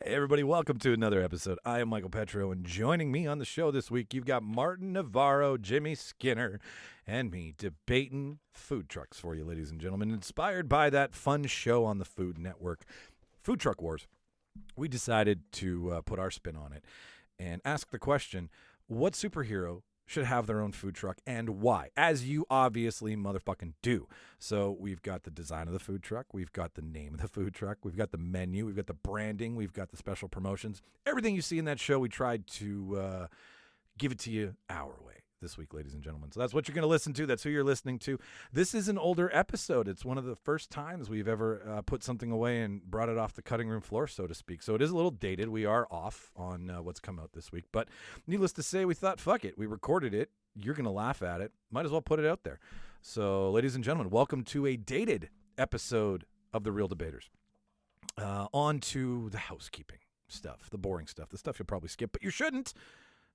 Hey everybody, welcome to another episode. I am Michael Petrow, and joining me on the show this week, you've got Martin Navarro, Jimmy Skinner, and me debating food trucks for you, ladies and gentlemen. Inspired by that fun show on the Food Network, Food Truck Wars, we decided to put our spin on it and ask the question, what superhero should have their own food truck and why? As you obviously motherfucking do. So we've got the design of the food truck. We've got the name of the food truck. We've got the menu. We've got the branding. We've got the special promotions. Everything you see in that show, we tried to give it to you our way this week, ladies and gentlemen. So that's what you're going to listen to. That's who you're listening to. This is an older episode. It's one of the first times we've ever put something away and brought it off the cutting room floor, so to speak. So it is a little dated. We are off on what's come out this week. But needless to say, we thought, fuck it. We recorded it. You're going to laugh at it. Might as well put it out there. So, ladies and gentlemen, welcome to a dated episode of The Real Debaters. On to the housekeeping stuff, the boring stuff, the stuff you'll probably skip, but you shouldn't,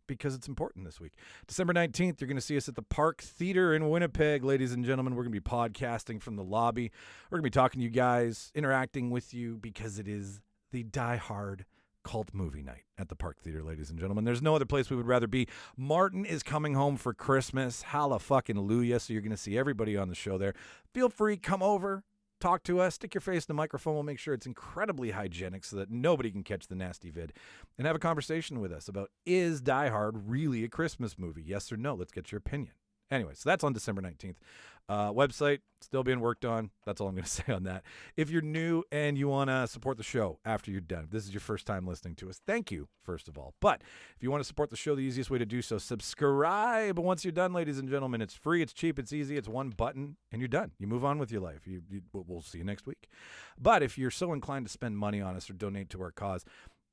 because it's important this week. December 19th, you're going to see us at the Park Theater in Winnipeg, ladies and gentlemen. We're going to be podcasting from the lobby. We're going to be talking to you guys, interacting with you, because it is the die-hard cult movie night at the Park Theater, ladies and gentlemen. There's no other place we would rather be. Martin is coming home for Christmas. Hallelujah. So you're going to see everybody on the show there. Feel free, come over. Talk to us, stick your face in the microphone. We'll make sure it's incredibly hygienic so that nobody can catch the nasty vid. And have a conversation with us about, is Die Hard really a Christmas movie? Yes or no? Let's get your opinion. Anyway, so that's on December 19th. Website still being worked on. That's all I'm going to say on that. If you're new and you want to support the show after you're done, if this is your first time listening to us, thank you, first of all. But if you want to support the show, the easiest way to do so, subscribe. Once you're done, ladies and gentlemen, it's free, it's cheap, it's easy. It's one button, and you're done. You move on with your life. We'll see you next week. But if you're so inclined to spend money on us or donate to our cause,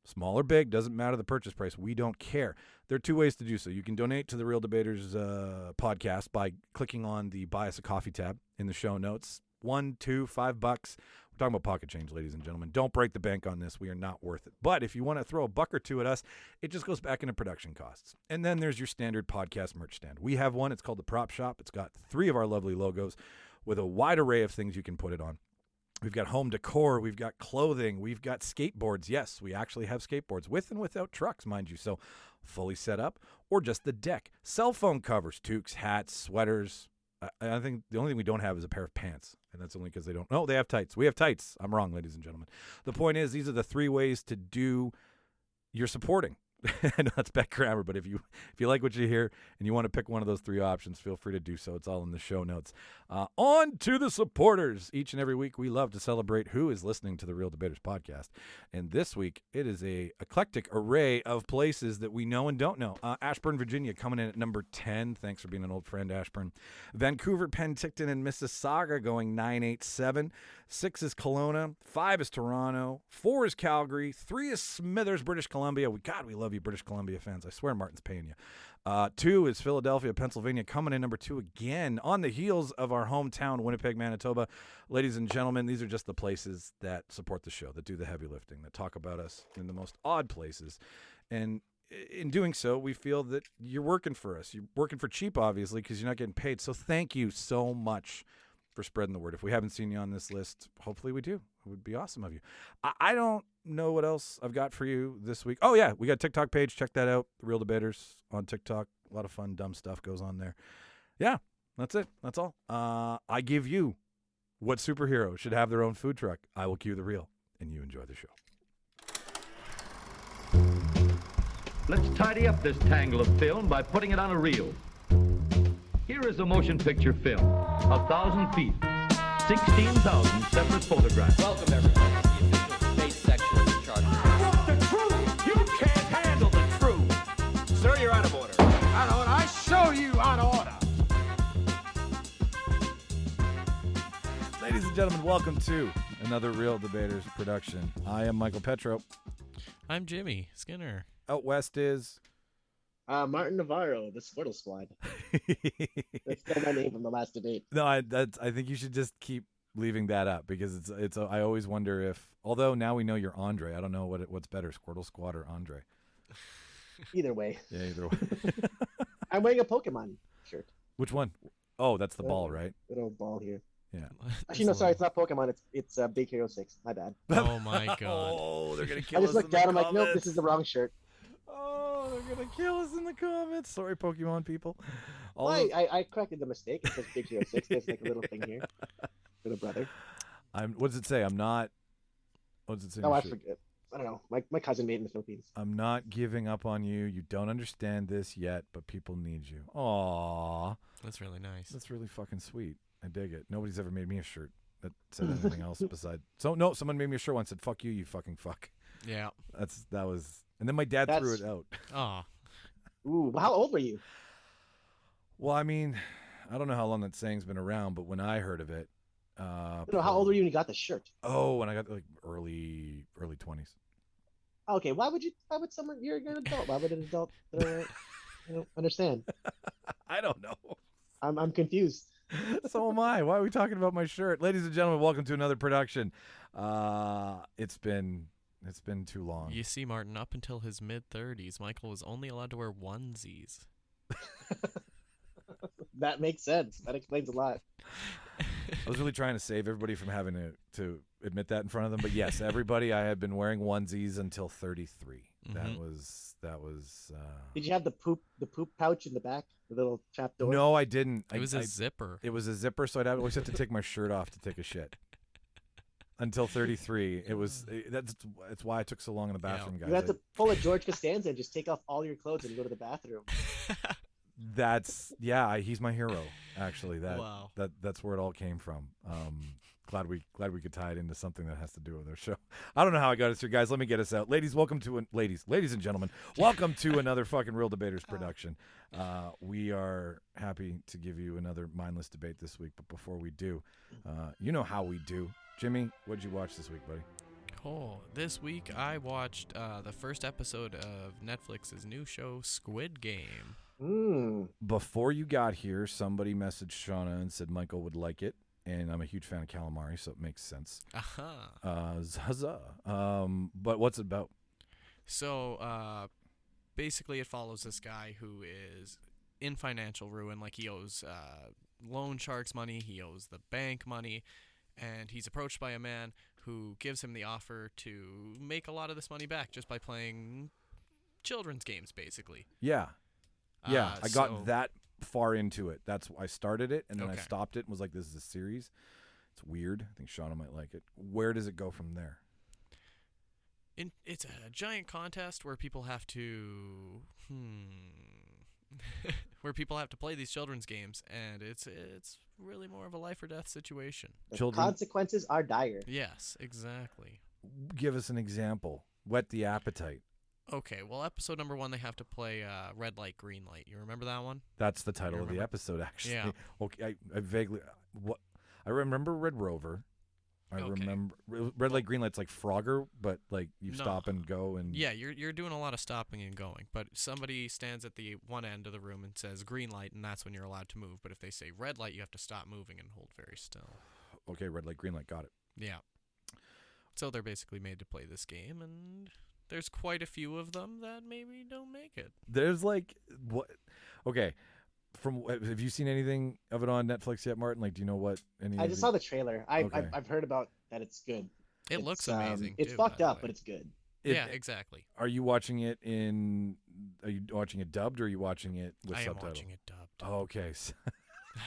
small or big, doesn't matter the purchase price. We don't care. There are two ways to do so. You can donate to the Real Debaters podcast by clicking on the Buy Us a Coffee tab in the show notes. $1, $2, $5. We're talking about pocket change, ladies and gentlemen. Don't break the bank on this. We are not worth it. But if you want to throw a buck or two at us, it just goes back into production costs. And then there's your standard podcast merch stand. We have one. It's called the Prop Shop. It's got 3 of our lovely logos with a wide array of things you can put it on. We've got home decor, we've got clothing, we've got skateboards. Yes, we actually have skateboards with and without trucks, mind you. So fully set up or just the deck. Cell phone covers, toques, hats, sweaters. I think the only thing we don't have is a pair of pants. And that's only because they don't. No, they have tights. We have tights. I'm wrong, ladies and gentlemen. The point is, these are the 3 ways to do your supporting. I know that's bad grammar, but if you like what you hear and you want to pick one of those 3 options, feel free to do so. It's all in the show notes. On to the supporters. Each and every week, we love to celebrate who is listening to the Real Debaters podcast. And this week, it is a eclectic array of places that we know and don't know. Ashburn, Virginia, coming in at number 10. Thanks for being an old friend, Ashburn. Vancouver, Penticton, and Mississauga going 987. 6 is Kelowna. 5 is Toronto. 4 is Calgary. 3 is Smithers, British Columbia. We love you, British Columbia fans. I swear Martin's paying you. 2 is Philadelphia, Pennsylvania, coming in number 2 again on the heels of our hometown, Winnipeg, Manitoba. Ladies and gentlemen, these are just the places that support the show, that do the heavy lifting, that talk about us in the most odd places. And in doing so, we feel that you're working for us. You're working for cheap, obviously, because you're not getting paid. So thank you so much for spreading the word. If we haven't seen you on this list, hopefully we do. It would be awesome of you. I don't know what else I've got for you this week. Oh, yeah, we got a TikTok page. Check that out. The Real Debaters on TikTok. A lot of fun, dumb stuff goes on there. Yeah, that's it. That's all. I give you what superhero should have their own food truck. I will cue the reel, and you enjoy the show. Let's tidy up this tangle of film by putting it on a reel. Here is a motion picture film, 1,000 feet, 16,000 separate photographs. Welcome, everyone, to the official space section of the chart. What's the truth? You can't handle the truth. Sir, you're out of order. Out of order. I show you out of order. Ladies and gentlemen, welcome to another Real Debaters production. I am Michael Petrow. I'm Jimmy Skinner. Out west is... Martin Navarro, the Squirtle Squad. That's still my name from the last debate. No, I think you should just keep leaving that up because I always wonder if, although now we know you're Andre, I don't know what's better, Squirtle Squad or Andre. Either way. Yeah, either way. I'm wearing a Pokemon shirt. Which one? Oh, that's the ball, right? Little ball here. Yeah. Actually, no, sorry, it's not Pokemon. It's Big Hero 6. My bad. Oh my god. Oh, they're gonna kill I us just looked in the down. I'm like, comments. nope, this is the wrong shirt. Oh, they're gonna kill us in the comments. Sorry, Pokemon people. All Why? of- I corrected the mistake. It says Big Hero 6. There's like a little thing here for the brother. What does it say? I'm not. What does it say? in Oh, your I shirt? forget. I don't know. My cousin made it in the Philippines. I'm not giving up on you. You don't understand this yet, but people need you. Aw, That's really nice. that's really fucking sweet. I dig it. Nobody's ever made me a shirt that said anything else besides. So no, someone made me a shirt once that said "fuck you, you fucking fuck." Yeah. That was, and then my dad threw it out. Oh. Ooh, well, how old were you? Well, I mean, I don't know how long that saying's been around, but when I heard of it, No, how old were you when you got the shirt? Oh, when I got like early 20s. Okay, why would someone? You're an adult. Why would an adult? I don't understand. I don't know. I'm confused. So am I. Why are we talking about my shirt? Ladies and gentlemen, welcome to another production. It's been too long. You see, Martin, up until his mid-30s, Michael was only allowed to wear onesies. That makes sense. That explains a lot. I was really trying to save everybody from having to admit that in front of them, but yes, everybody, I had been wearing onesies until 33. That was Did you have the poop pouch in the back, the little trap door? No, I didn't. It was a zipper. It was a zipper, so I'd always have to take my shirt off to take a shit. Until 33, that's why it took so long in the bathroom, guys. You have to pull a George Costanza and just take off all your clothes and go to the bathroom. He's my hero. Actually, Wow. that's where it all came from. Glad we could tie it into something that has to do with our show. I don't know how I got us here, guys. Let me get us out, ladies and gentlemen. Welcome to another fucking Real Debaters production. We are happy to give you another mindless debate this week, but before we do, you know how we do. Jimmy, what'd you watch this week, buddy? Oh, this week I watched the first episode of Netflix's new show, Squid Game. Before you got here, somebody messaged Shauna and said Michael would like it, and I'm a huge fan of calamari, so it makes sense. Aha. Huzzah. But what's it about? So, basically it follows this guy who is in financial ruin. Like, he owes loan sharks money, he owes the bank money, and he's approached by a man who gives him the offer to make a lot of this money back just by playing children's games, basically. Yeah. Yeah, I got so- that far into it. That's I started it, and then I Okay. stopped it and was like, this is a series. It's weird. I think Shauna might like it. Where does it go from there? It's a giant contest where people have to where people have to play these children's games, and it's really more of a life or death situation. The Children- consequences are dire. Yes, exactly. Give us an example. Whet the appetite. Okay, well, episode number 1, they have to play red light, green light. You remember that one? That's the title of the remember? episode, actually. Yeah. Okay, I vaguely I remember Red Rover. I Okay. remember red light, green light's like Frogger, but like you No. stop and go and Yeah, you're doing a lot of stopping and going, but somebody stands at the one end of the room and says green light, and that's when you're allowed to move. But if they say red light, you have to stop moving and hold very still. Okay, red light, green light, got it. Yeah. So they're basically made to play this game, and there's quite a few of them that maybe don't make it. There's like what? Okay, have you seen anything of it on Netflix yet, Martin? Like, do you know what? I just saw the trailer. Okay. I've heard about that. It's good. It looks It's, amazing. It's too, by fucked the up, way. but it's good. Yeah, exactly. Are you watching it Are you watching it dubbed or are you watching it with I am subtitles? watching it dubbed. Oh, okay. So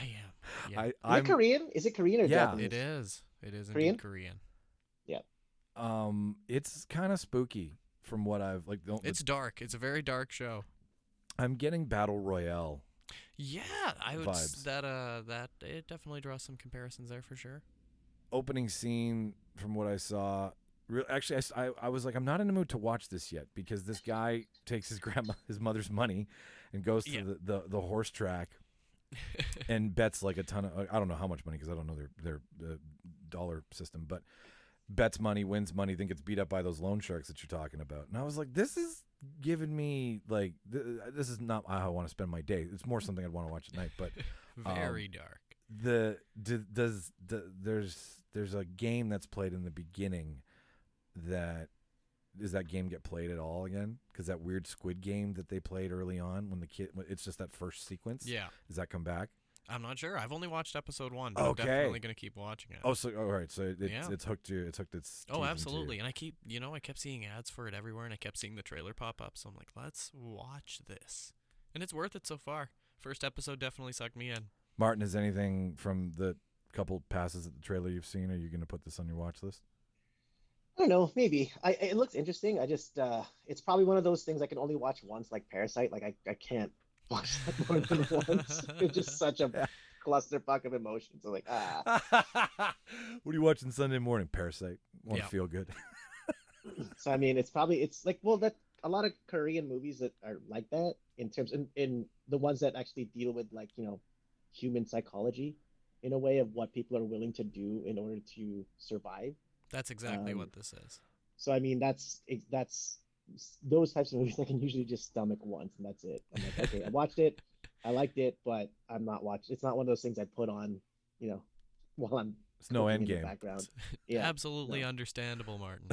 I am. Yeah. Is I'm it Korean? Is it Korean or Yeah. Japanese? It is. It is Korean? indeed Korean. it's kind of spooky from what I've like. It's dark. It's a very dark show. I'm getting battle royale. Yeah, I would Vibes. that it definitely draws some comparisons there for sure. Opening scene from what I saw. Actually, I was like, I'm not in the mood to watch this yet because this guy takes his mother's money and goes to Yeah. the horse track and bets like a ton of, I don't know how much money because I don't know their dollar system, but bets money, wins money, then gets beat up by those loan sharks that you're talking about. And I was like, this is giving me like, this is not how I want to spend my day. It's more something I'd want to watch at night, but Very dark. there's a game that's played in the beginning does that game get played at all again? Because that weird Squid Game that they played early on when the kid, it's just that first sequence. Yeah. Does that come back? I'm not sure. I've only watched episode 1. But I'm Okay. definitely going to keep watching it. Oh, so all right. So Yeah. it's hooked you. It's hooked its. Oh, teeth into absolutely. you. And I kept seeing ads for it everywhere, and I kept seeing the trailer pop up. So I'm like, let's watch this. And it's worth it so far. First episode definitely sucked me in. Martin, is anything from the couple passes at the trailer you've seen? Are you going to put this on your watch list? I don't know, maybe. It looks interesting. I just it's probably one of those things I can only watch once, like Parasite. Like I can't watch that more than once. It's just such a clusterfuck of emotions. I'm like, What are you watching Sunday morning? Parasite. Want to Yeah. feel good? So I mean, it's like, well, that a lot of Korean movies that are like that in terms in the ones that actually deal with, like, human psychology in a way of what people are willing to do in order to survive. That's exactly what this is. So I mean, that's those types of movies I can usually just stomach once, and that's it. I'm like, okay, I watched it, I liked it, but I'm not watching. It's not one of those things I put on, while I'm. It's no cooking end in the game. background. Yeah, Absolutely no. understandable, Martin.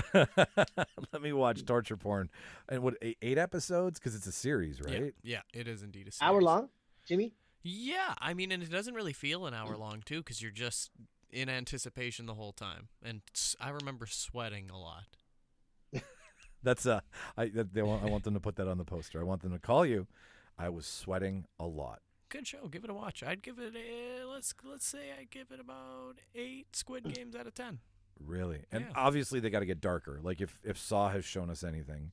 Let me watch torture porn. And what, 8 episodes? Because it's a series, right? Yeah, it is indeed a series. Hour long, Jimmy. Yeah, I mean, and it doesn't really feel an hour long, too, because you're just in anticipation the whole time. And I remember sweating a lot. That's I want them to put that on the poster. I want them to call you. I was sweating a lot. Good show. Give it a watch. I'd give it let's say I'd give it about 8 Squid Games out of 10. Really? And Yeah. obviously they got to get darker. Like if Saw has shown us anything,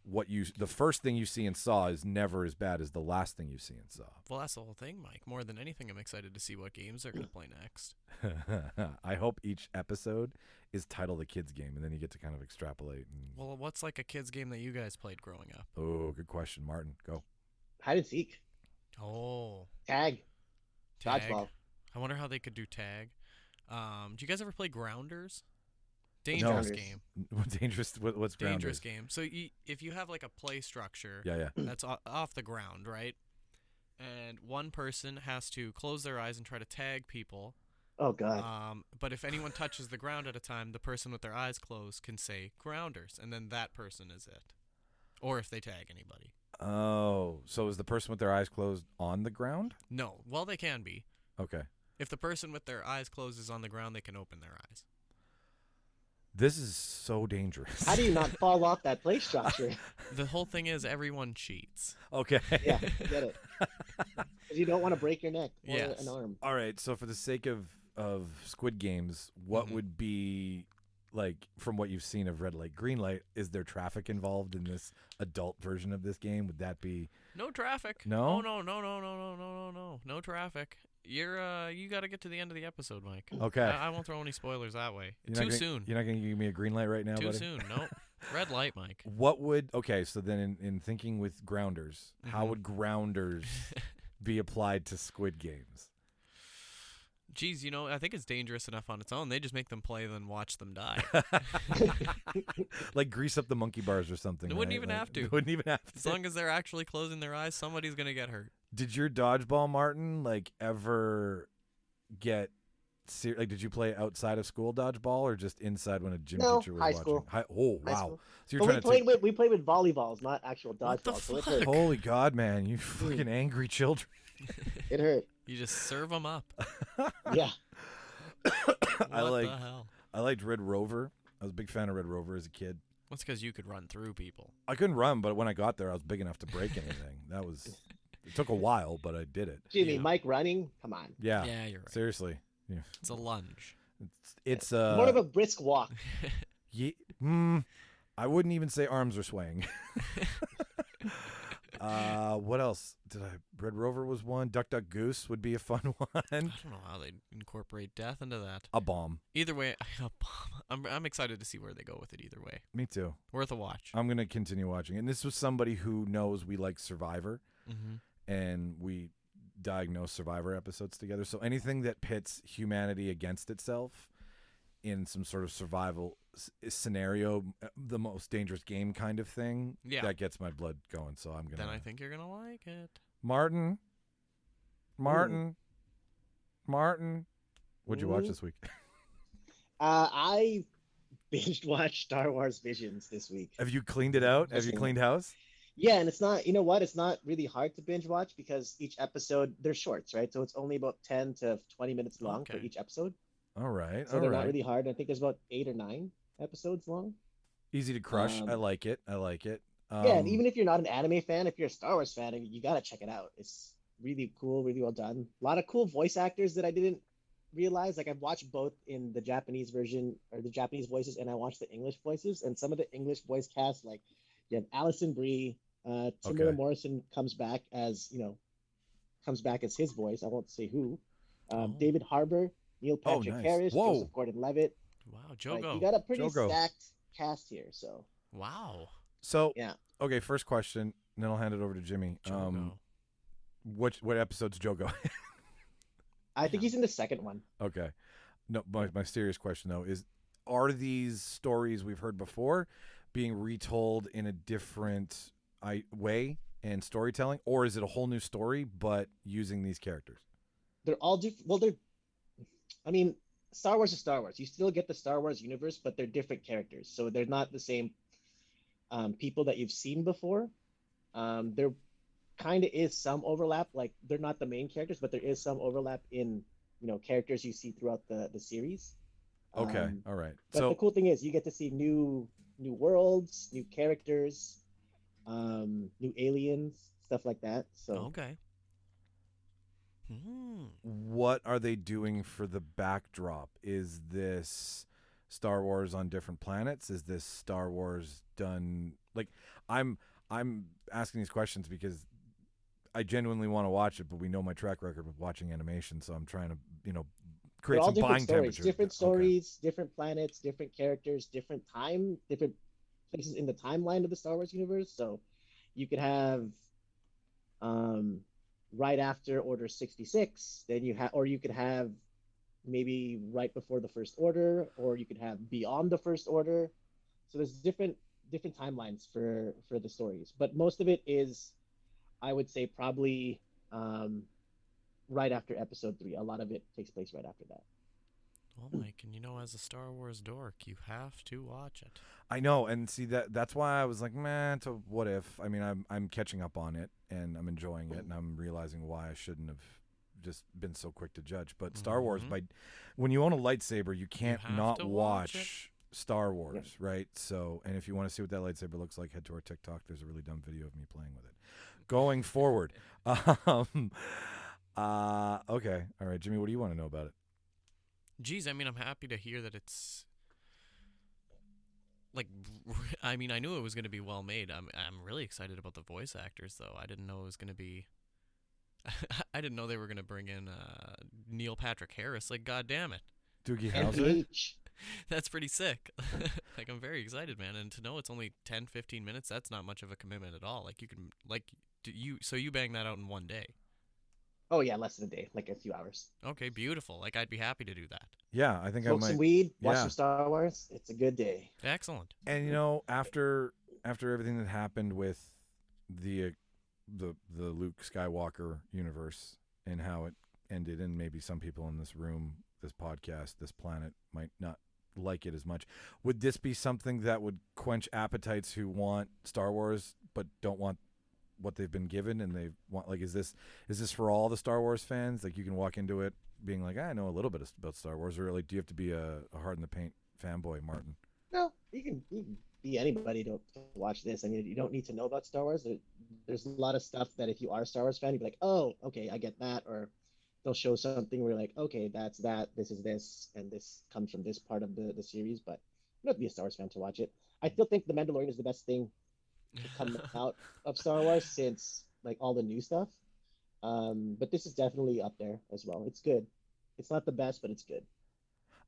the first thing you see in Saw is never as bad as the last thing you see in Saw. Well, that's the whole thing, Mike. More than anything, I'm excited to see what games they're going to play next. I hope each episode is titled a kid's game, and then you get to kind of extrapolate. Well, what's like a kid's game that you guys played growing up? Oh, good question, Martin. Go. Hide and seek, Oh, tag, tag. dodgeball. I wonder how they could do tag. Do you guys ever play Grounders? No. Dangerous game. Dangerous. What's Dangerous Grounders? game. So if you have like a play structure Yeah. that's off the ground, right? And one person has to close their eyes and try to tag people. Oh God. But if anyone touches the ground at a time, the person with their eyes closed can say Grounders, and then that person is it. Or if they tag anybody. Oh, so is the person with their eyes closed on the ground? No. Well, they can be. Okay. If the person with their eyes closed is on the ground, they can open their eyes. This is so dangerous. How do you not fall off that play structure? The whole thing is everyone cheats. Okay. Yeah, get it. 'Cause you don't want to break your neck or Yes. an arm. All right. So for the sake of Squid Games, what would be, like, from what you've seen of Red Light, Green Light, is there traffic involved in this adult version of this game? Would that be? No traffic. No? Oh, no. No traffic. You got to get to the end of the episode, Mike. Okay. I won't throw any spoilers that way. Too soon. You're not going to give me a green light right now, Too buddy? soon. Nope. Red light, Mike. Okay, so then in thinking with Grounders, how would Grounders be applied to Squid Games? Geez, I think it's dangerous enough on its own. They just make them play, then watch them die. Like grease up the monkey bars or something. They wouldn't right? even Like, have to. Wouldn't even have to. As long as they're actually closing their eyes, somebody's going to get hurt. Did your dodgeball, Martin, like, ever get like, did you play outside of school dodgeball or just inside when a gym No, teacher was high watching? school. Oh, High wow. school. So you're But trying to take... we played with volleyballs, not actual What the dodgeball. So it fuck? hurt. Holy God, man, you fucking angry children. It hurt. You just serve them up. Yeah. What I the hell? liked Red Rover. I was a big fan of Red Rover as a kid. That's because you could run through people. I couldn't run, but when I got there, I was big enough to break anything. It took a while, but I did it. Jimmy, Yeah. Mike running? Come on. Yeah. Yeah, you're right. Seriously. Yeah. It's a lunge. It's More of a brisk walk. I wouldn't even say arms are swaying. What else did I? Red Rover was one. Duck Duck Goose would be a fun one. I don't know how they incorporate death into that. A bomb. Either way, I'm excited to see where they go with it. Either way, Me too. worth a watch. I'm gonna continue watching. And this was somebody who knows we like Survivor, Mm-hmm. and we diagnose Survivor episodes together. So anything that pits humanity against itself in some sort of survival scenario, the most dangerous game kind of thing, Yeah. that gets my blood going. So I'm gonna. Then I think you're gonna like it. Martin. What'd you watch Ooh. this week? I binge watched Star Wars Visions this week. Have you cleaned it out? Have you cleaned house? Yeah, and it's not, you know what? It's not really hard to binge watch because each episode they're shorts, right? So it's only about 10 to 20 minutes long for Okay. each episode. All right, So all they're not right. really hard. I think there's about 8 or 9 episodes long. Easy to crush. I Um, like it. I like it. yeah, and even if you're not an anime fan, if you're a Star Wars fan, I mean, you gotta check it out. It's really cool, really well done. A lot of cool voice actors that I didn't realize. Like I've watched both in the Japanese version or the Japanese voices, and I watched the English voices. And some of the English voice cast, like you have Alison Brie, Tamara Okay. Morrison comes back as his voice. I won't say who. Oh. David Harbour, Neil Oh, Patrick nice. Harris, Whoa. Joseph Gordon-Levitt. Wow, Like you Jogo. got a pretty Jogo. stacked cast here. So Wow. So, yeah. okay, first question, and then I'll hand it over to Jimmy. Jogo. What episode's Joe go? I think he's in the second one. Okay. No, my serious question though is, are these stories we've heard before being retold in a different way and storytelling, or is it a whole new story but using these characters? They're all different. Well, I mean, Star Wars is Star Wars. You still get the Star Wars universe, but they're different characters. So they're not the same people that you've seen before. There kind of is some overlap. Like they're not the main characters, but there is some overlap in characters you see throughout the series. Okay, all right. But So the cool thing is you get to see new worlds, new characters, new aliens, stuff like that. So Okay. Hmm. what are they doing for the backdrop? Is this Star Wars on different planets? Is this Star Wars done like I'm asking these questions because I genuinely want to watch it, but we know my track record with watching animation, so I'm trying to, they're create all some different buying stories, temperature. different Okay. stories, different planets, different characters, different places in the timeline of the Star Wars universe. So you could have um, right after Order 66, then or you could have maybe right before the First Order, or you could have beyond the First Order. So there's different timelines for the stories, but most of it is, I would say, probably right after Episode 3. A lot of it takes place right after that. Well, Mike, and as a Star Wars dork, you have to watch it. I know, and see that's why I was like, man, to what if? I mean, I'm catching up on it and I'm enjoying it, and I'm realizing why I shouldn't have just been so quick to judge. But Star Wars, when you own a lightsaber, you can't have not to watch watch Star Wars, right? So, and if you want to see what that lightsaber looks like, head to our TikTok. There's a really dumb video of me playing with it. Going forward, okay, all right, Jimmy, what do you want to know about it? Geez, I mean, I'm happy to hear that it's like. I mean, I knew it was going to be well made. I'm really excited about the voice actors, though. I didn't know it was going to be. I didn't know they were going to bring in Neil Patrick Harris. Like, God damn it, Doogie Howser? NPH. that's pretty sick. Like, I'm very excited, man. And to know it's only 10, 15 minutes, that's not much of a commitment at all. Like, you can so you bang that out in one day. Oh yeah, less than a day, like a few hours. Okay, beautiful. Like, I'd be happy to do that. Yeah, I think Smoke I might. some weed, watch yeah. some Star Wars. It's a good day. Excellent. And after everything that happened with the Luke Skywalker universe and how it ended, and maybe some people in this room, this podcast, this planet might not like it as much. Would this be something that would quench appetites who want Star Wars but don't want what they've been given, and they want, like, is this for all the Star Wars fans? Like, you can walk into it being like, I know a little bit about Star Wars, or like, do you have to be a hard in the paint fanboy, Martin? No, you can be anybody to watch this. I mean, you don't need to know about Star Wars. There's a lot of stuff that if you are a Star Wars fan, you'd be like, oh, okay, I get that. Or they'll show something where you're like, okay, that's that. This is this, and this comes from this part of the series. But you don't have to be a Star Wars fan to watch it. I still think The Mandalorian is the best thing to come out of Star Wars since like all the new stuff. But this is definitely up there as well. It's good. It's not the best, but it's good.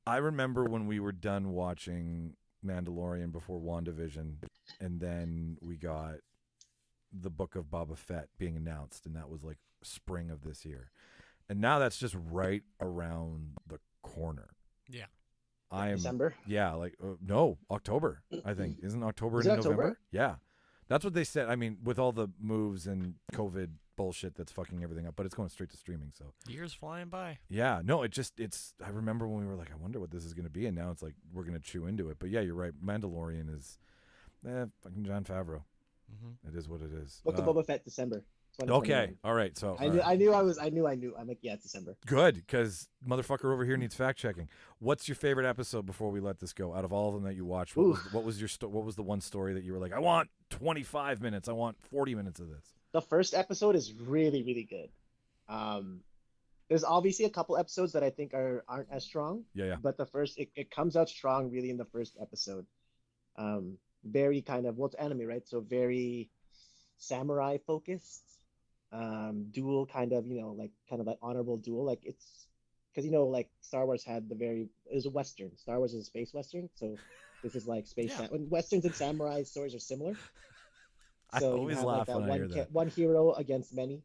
I remember when we were done watching Mandalorian before WandaVision, and then we got the Book of Boba Fett being announced, and that was like spring of this year. And now that's just right around the corner. Yeah. I am December. Yeah, like no, October. I think isn't October Is in it November? October? Yeah, that's what they said. I mean, with all the moves and COVID bullshit that's fucking everything up, but it's going straight to streaming. So Years flying by. yeah, no, it's. I remember when we were like, I wonder what this is going to be, and now it's like we're going to chew into it. But yeah, you're right. Mandalorian is, fucking Jon Favreau. It is what it is. Book of Boba Fett, December. Okay, all right. So I knew. I'm like, yeah, it's December. good, because motherfucker over here needs fact checking. What's your favorite episode before we let this go? Out of all of them that you watched, what was the one story that you were like, I want 25 minutes, I want 40 minutes of this? The first episode is really, really good. There's obviously a couple episodes that I think aren't as strong. Yeah. But the first, it comes out strong really in the first episode. Very kind of, well, it's anime, right? So very samurai focused. Duel kind of, like honorable duel. Like it's because like Star Wars had it was a Western. Star Wars is a space Western. So this is like space. When Westerns and samurai stories are similar. So I always laugh when I hear that. One hero against many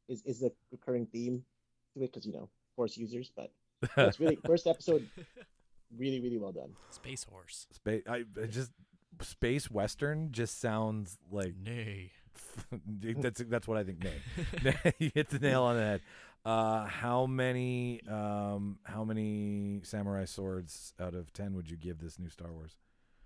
is the recurring theme to it because Force users, but it's really first episode really, really well done. Space horse. Space Western just sounds like nay. that's what I think. Nay. You hit the nail on the head. How many samurai swords out of 10 would you give this new Star Wars?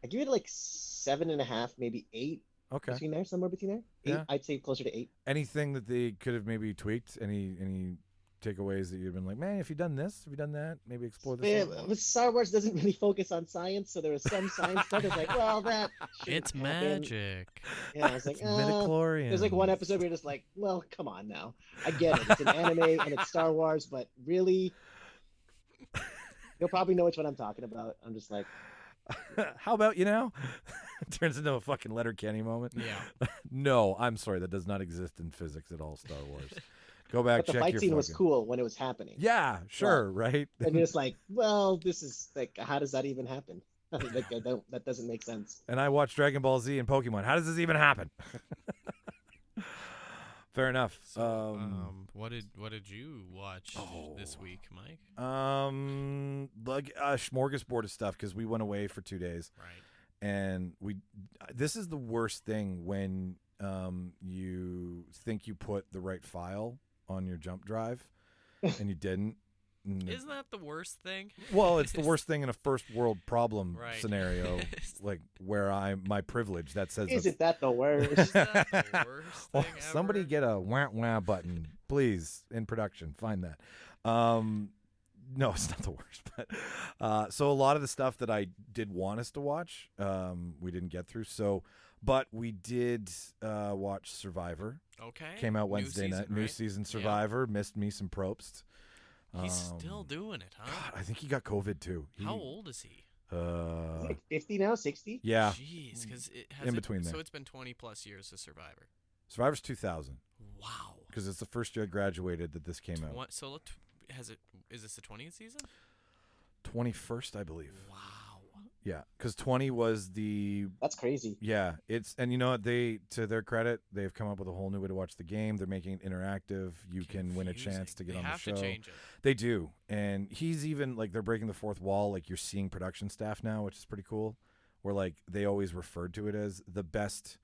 I give it like 7.5, maybe 8. Okay. Somewhere between there. 8, Yeah. I'd say closer to 8. Anything that they could have maybe tweaked? Any takeaways that you've been like, man, if you done this, if you done that, maybe explore this. But Star Wars doesn't really focus on science, so there was some science stuff. It's like, well, that it's happen. magic. Yeah, I was like, midichlorians. There's like one episode where you're just like, well, come on now. I get it. It's an anime and it's Star Wars, but really, you'll probably know which one I'm talking about. I'm just like, how about turns into a fucking Letterkenny moment. Yeah. No, I'm sorry, that does not exist in physics at all. Star Wars. Go back. but the check fight your scene was fucking- cool when it was happening. Yeah, sure, right. And you're just like, well, this is like, how does that even happen? Like, that doesn't make sense. And I watch Dragon Ball Z and Pokemon. How does this even happen? Fair enough. So, what did you watch this week, Mike? Like a smorgasbord of stuff because we went away for 2 days. Right. And this is the worst thing when you think you put the right file on your jump drive and you didn't. Isn't that the worst thing? Well, it's the worst thing in a first world problem Right. scenario, like where my privilege that says Isn't that the worst? Is that the worst Oh, thing ever? somebody get a wah wah button, please, in production. Find that. No, it's not the worst. But so a lot of the stuff that I did want us to watch, we didn't get through. But we did watch Survivor. Okay. Came out Wednesday night. New right? season Survivor. Missed me some Probst. He's still doing it, huh? God, I think he got COVID too. How old is he? Like 50 now, 60? Yeah, Jeez, because it has In between there. So it's been 20 plus years of Survivor. Survivor's 2000 Wow. because it's the first year I graduated that this came out. So is this the 20th season? 21st, I believe. Wow. Yeah, because 20 was the That's crazy. Yeah, and you know what, to their credit, they've come up with a whole new way to watch the game. They're making it interactive. You can win a chance to get on the show. They have to change it. They do. And he's even like, they're breaking the fourth wall. Like, you're seeing production staff now, which is pretty cool. Where like they always referred to it as the best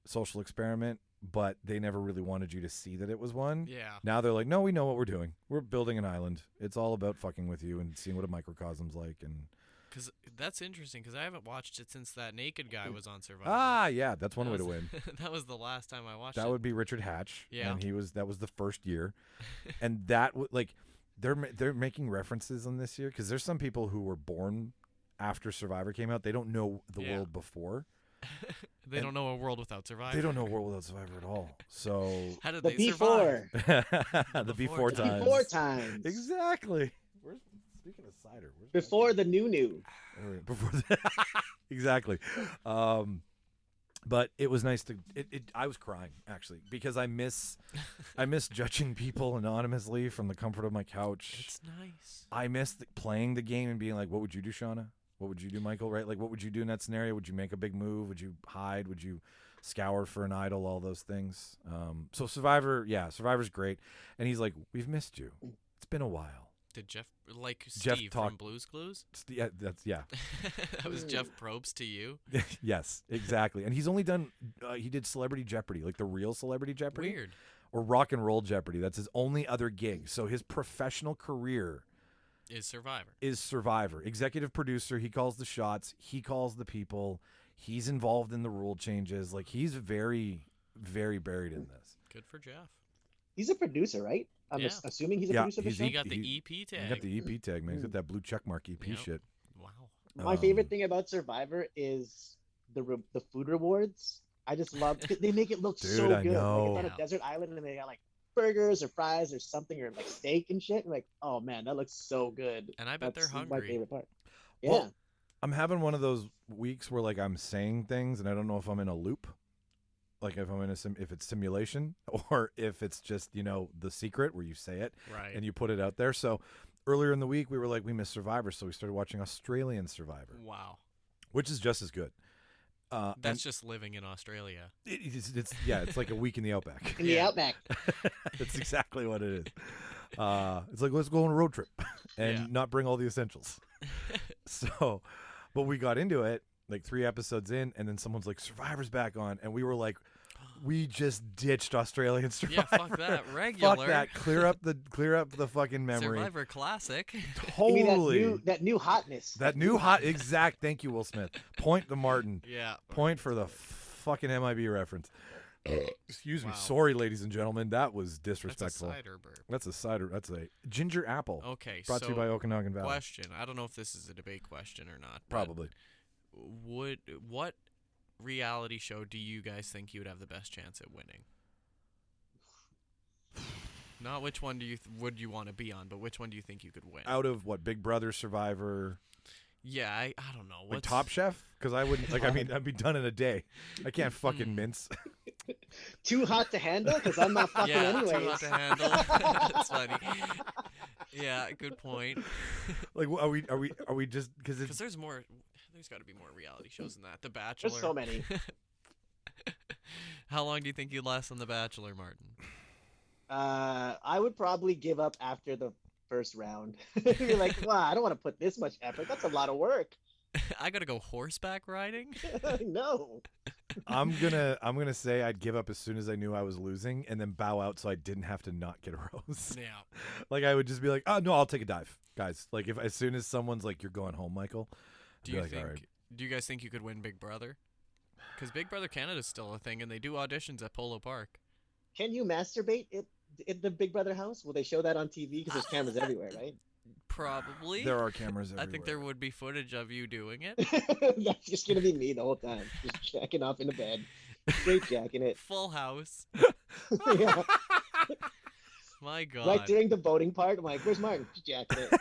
social experiment, but they never really wanted you to see that it was one. Yeah. Now they're like, no, we know what we're doing. We're building an island. It's all about fucking with you and seeing what a microcosm's like. And Because that's interesting, because I haven't watched it since that naked guy was on Survivor. yeah, that's one way to win. That was the last time I watched it. That would be Richard Hatch. Yeah. And that was the first year. And that like they're making references on this year because there's some people who were born after Survivor came out. They don't know the world before. They don't know a world without Survivor. They don't know a world without Survivor at all. So How did The they survive? before. the before before times. Before times. Exactly. Speaking of cider, Before the new. Before exactly. But it was nice to. I was crying actually because I miss judging people anonymously from the comfort of my couch. It's nice. I miss playing the game and being like, "What would you do, Shauna? What would you do, Michael? Right? Like, what would you do in that scenario? Would you make a big move? Would you hide? Would you scour for an idol? All those things." So Survivor's great, and he's like, "We've missed you. It's been a while." Did Jeff Jeff Steve talk- from Blue's Clues? Yeah, yeah. That was Jeff Probst to you. Yes, exactly. And he's only done. He did Celebrity Jeopardy, like the real Celebrity Jeopardy. Weird. Or Rock and Roll Jeopardy. That's his only other gig. So his professional career Is Survivor. is Survivor. Executive producer. He calls the shots. He calls the people. He's involved in the rule changes. Like, he's very, very buried in this. Good for Jeff. He's a producer, right? I'm Yeah. assuming he's a Yeah, producer of the he's- show. He got the EP He tag. got the EP tag, man. He's got that blue checkmark EP Yep. shit. Wow. My favorite thing about Survivor is the food rewards. I just love they make it look Dude, so I good. know. Like it's on a desert island and they got like burgers or fries or something or like steak and shit. I'm like, oh man, that looks so good. And I bet That's they're my hungry. favorite part. Yeah. Well, I'm having one of those weeks where like I'm saying things and I don't know if I'm in a loop, like if I'm in if it's simulation or if it's just the secret where you say it Right. and you put it out there. So earlier in the week we were like we missed Survivor, so we started watching Australian Survivor, Wow. which is just as good. That's just living in Australia. It's like a week in the outback. In the outback. That's exactly what it is. It's like let's go on a road trip and not bring all the essentials. So, but we got into it like 3 episodes in, and then someone's like, "Survivor's back on," and we were like, "We just ditched Australian Survivor. Yeah, fuck that. Regular. Fuck that. Clear up the fucking memory. Survivor Classic. You mean Totally. that new hotness. That new hot exact. Thank you, Will Smith. Point to Martin. Yeah. Point for the fucking MIB reference. Excuse me. Wow. Sorry, ladies and gentlemen. That was That's a disrespectful. cider burp. That's a cider. That's a ginger apple. Okay, Brought so to you by Okanagan Valley. question. I don't know if this is a debate question or not. but Probably. What reality show do you guys think you would have the best chance at winning? Not which one would you want to be on, but which one do you think you could win? Out of what? Big Brother, Survivor, Yeah, I don't know. like What's Top Chef? Because I wouldn't. Like, I mean, I'd be done in a day. I can't fucking mince. Too hot to handle because I'm not fucking yeah, anyways. too hot to handle. That's funny. Yeah, good point. Like, are we just because Because it's there's more. There's got to be more reality shows than that. The Bachelor. There's so many. How long do you think you'd last on The Bachelor, Martin? I would probably give up after the first round. You're like, wow, I don't want to put this much effort. That's a lot of work. I gotta go horseback riding. No. I'm gonna say I'd give up as soon as I knew I was losing, and then bow out so I didn't have to not get a rose. Yeah. Like I would just be like, oh no, I'll take a dive, guys. Like if as soon as someone's like, you're going home, Michael. Do I'd you be like, think? all right. Do you guys think you could win Big Brother? Because Big Brother Canada's still a thing, and they do auditions at Polo Park. Can you masturbate in the Big Brother house? Will they show that on TV? Because there's cameras everywhere, right? Probably. There are cameras everywhere. I think there would be footage of you doing it. That's just gonna be me the whole time, just jacking off in the bed, straight jacking it. Full house. Yeah. My God. Right during the voting part, I'm like, "Where's Martin?" Just jacking it.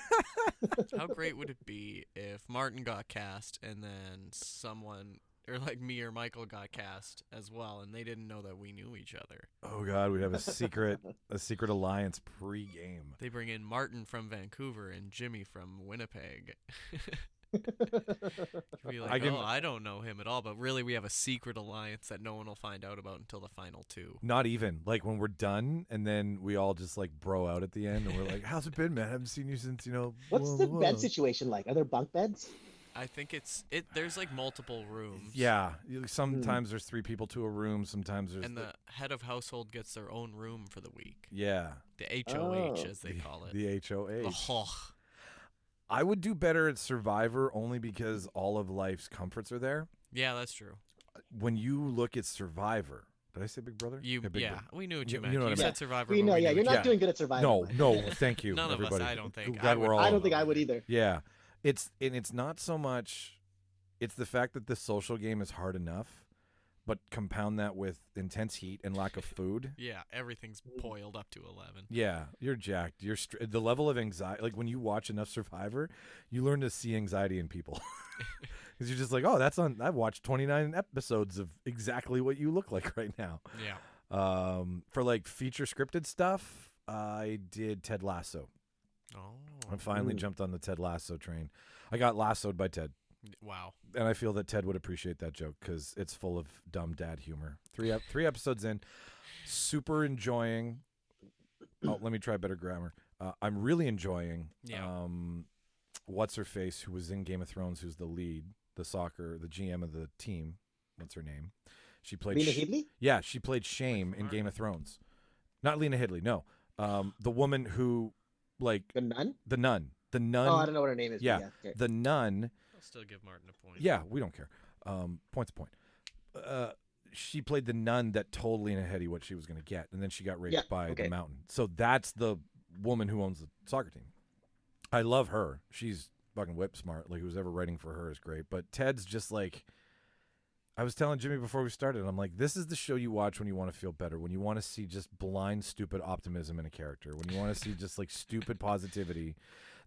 How great would it be if Martin got cast and then someone, or like me or Michael got cast as well, and they didn't know that we knew each other? Oh God, we'd have a secret alliance pre-game. They bring in Martin from Vancouver and Jimmy from Winnipeg. Be like, I don't know him at all, but really we have a secret alliance that no one will find out about until the final 2. Not even like when we're done, and then we all just like bro out at the end, and we're like, "How's it been, man? I haven't seen you since What's blah, the blah." bed situation like? Are there bunk beds? I think there's like multiple rooms. Yeah, sometimes there's 3 people to a room. Sometimes there's And the head of household gets their own room for the week. yeah, The HOH, Oh. as they call it. the HOH. The HOH. I would do better at Survivor only because all of life's comforts are there. Yeah, that's true. When you look at Survivor, did I say Big Brother? Yeah, Big Brother. we knew what You- you meant. you know what I said meant. Survivor. We but know, we yeah, knew you're what not doing good at Survivor. No, Mike. no, thank you, None of us, everybody. I don't think. Glad I we're would- all. I don't think I would either. Yeah, it's not so much. It's the fact that the social game is hard enough, but compound that with intense heat and lack of food. Yeah, everything's boiled up to 11. Yeah, you're jacked. You're the level of anxiety. Like when you watch enough Survivor, you learn to see anxiety in people. Because you're just like, oh, that's on. I've watched 29 episodes of exactly what you look like right now. Yeah. For like feature scripted stuff, I did Ted Lasso. Oh. I finally jumped on the Ted Lasso train. I got lassoed by Ted. Wow. And I feel that Ted would appreciate that joke because it's full of dumb dad humor. Three episodes in, super enjoying. Oh, let me try better grammar. I'm really enjoying. Yeah. What's her face? Who was in Game of Thrones? Who's the lead, the GM of the team? What's her name? She played. Lena Headey? Yeah, she played Shame in Game of Thrones. Not Lena Headey. No, the woman who, like The nun? the nun. The nun. Oh, I don't know what her name is. but Yeah, okay. the nun. I'll still give Martin a point. Yeah, we don't care. Point's a point. She played the nun that told Lena Headey what she was going to get, and then she got raped by the mountain. So that's the woman who owns the soccer team. I love her. She's fucking whip smart. Like, who's ever writing for her is great. But Ted's just like, I was telling Jimmy before we started, I'm like, this is the show you watch when you want to feel better, when you want to see just blind, stupid optimism in a character, when you want to see just like stupid positivity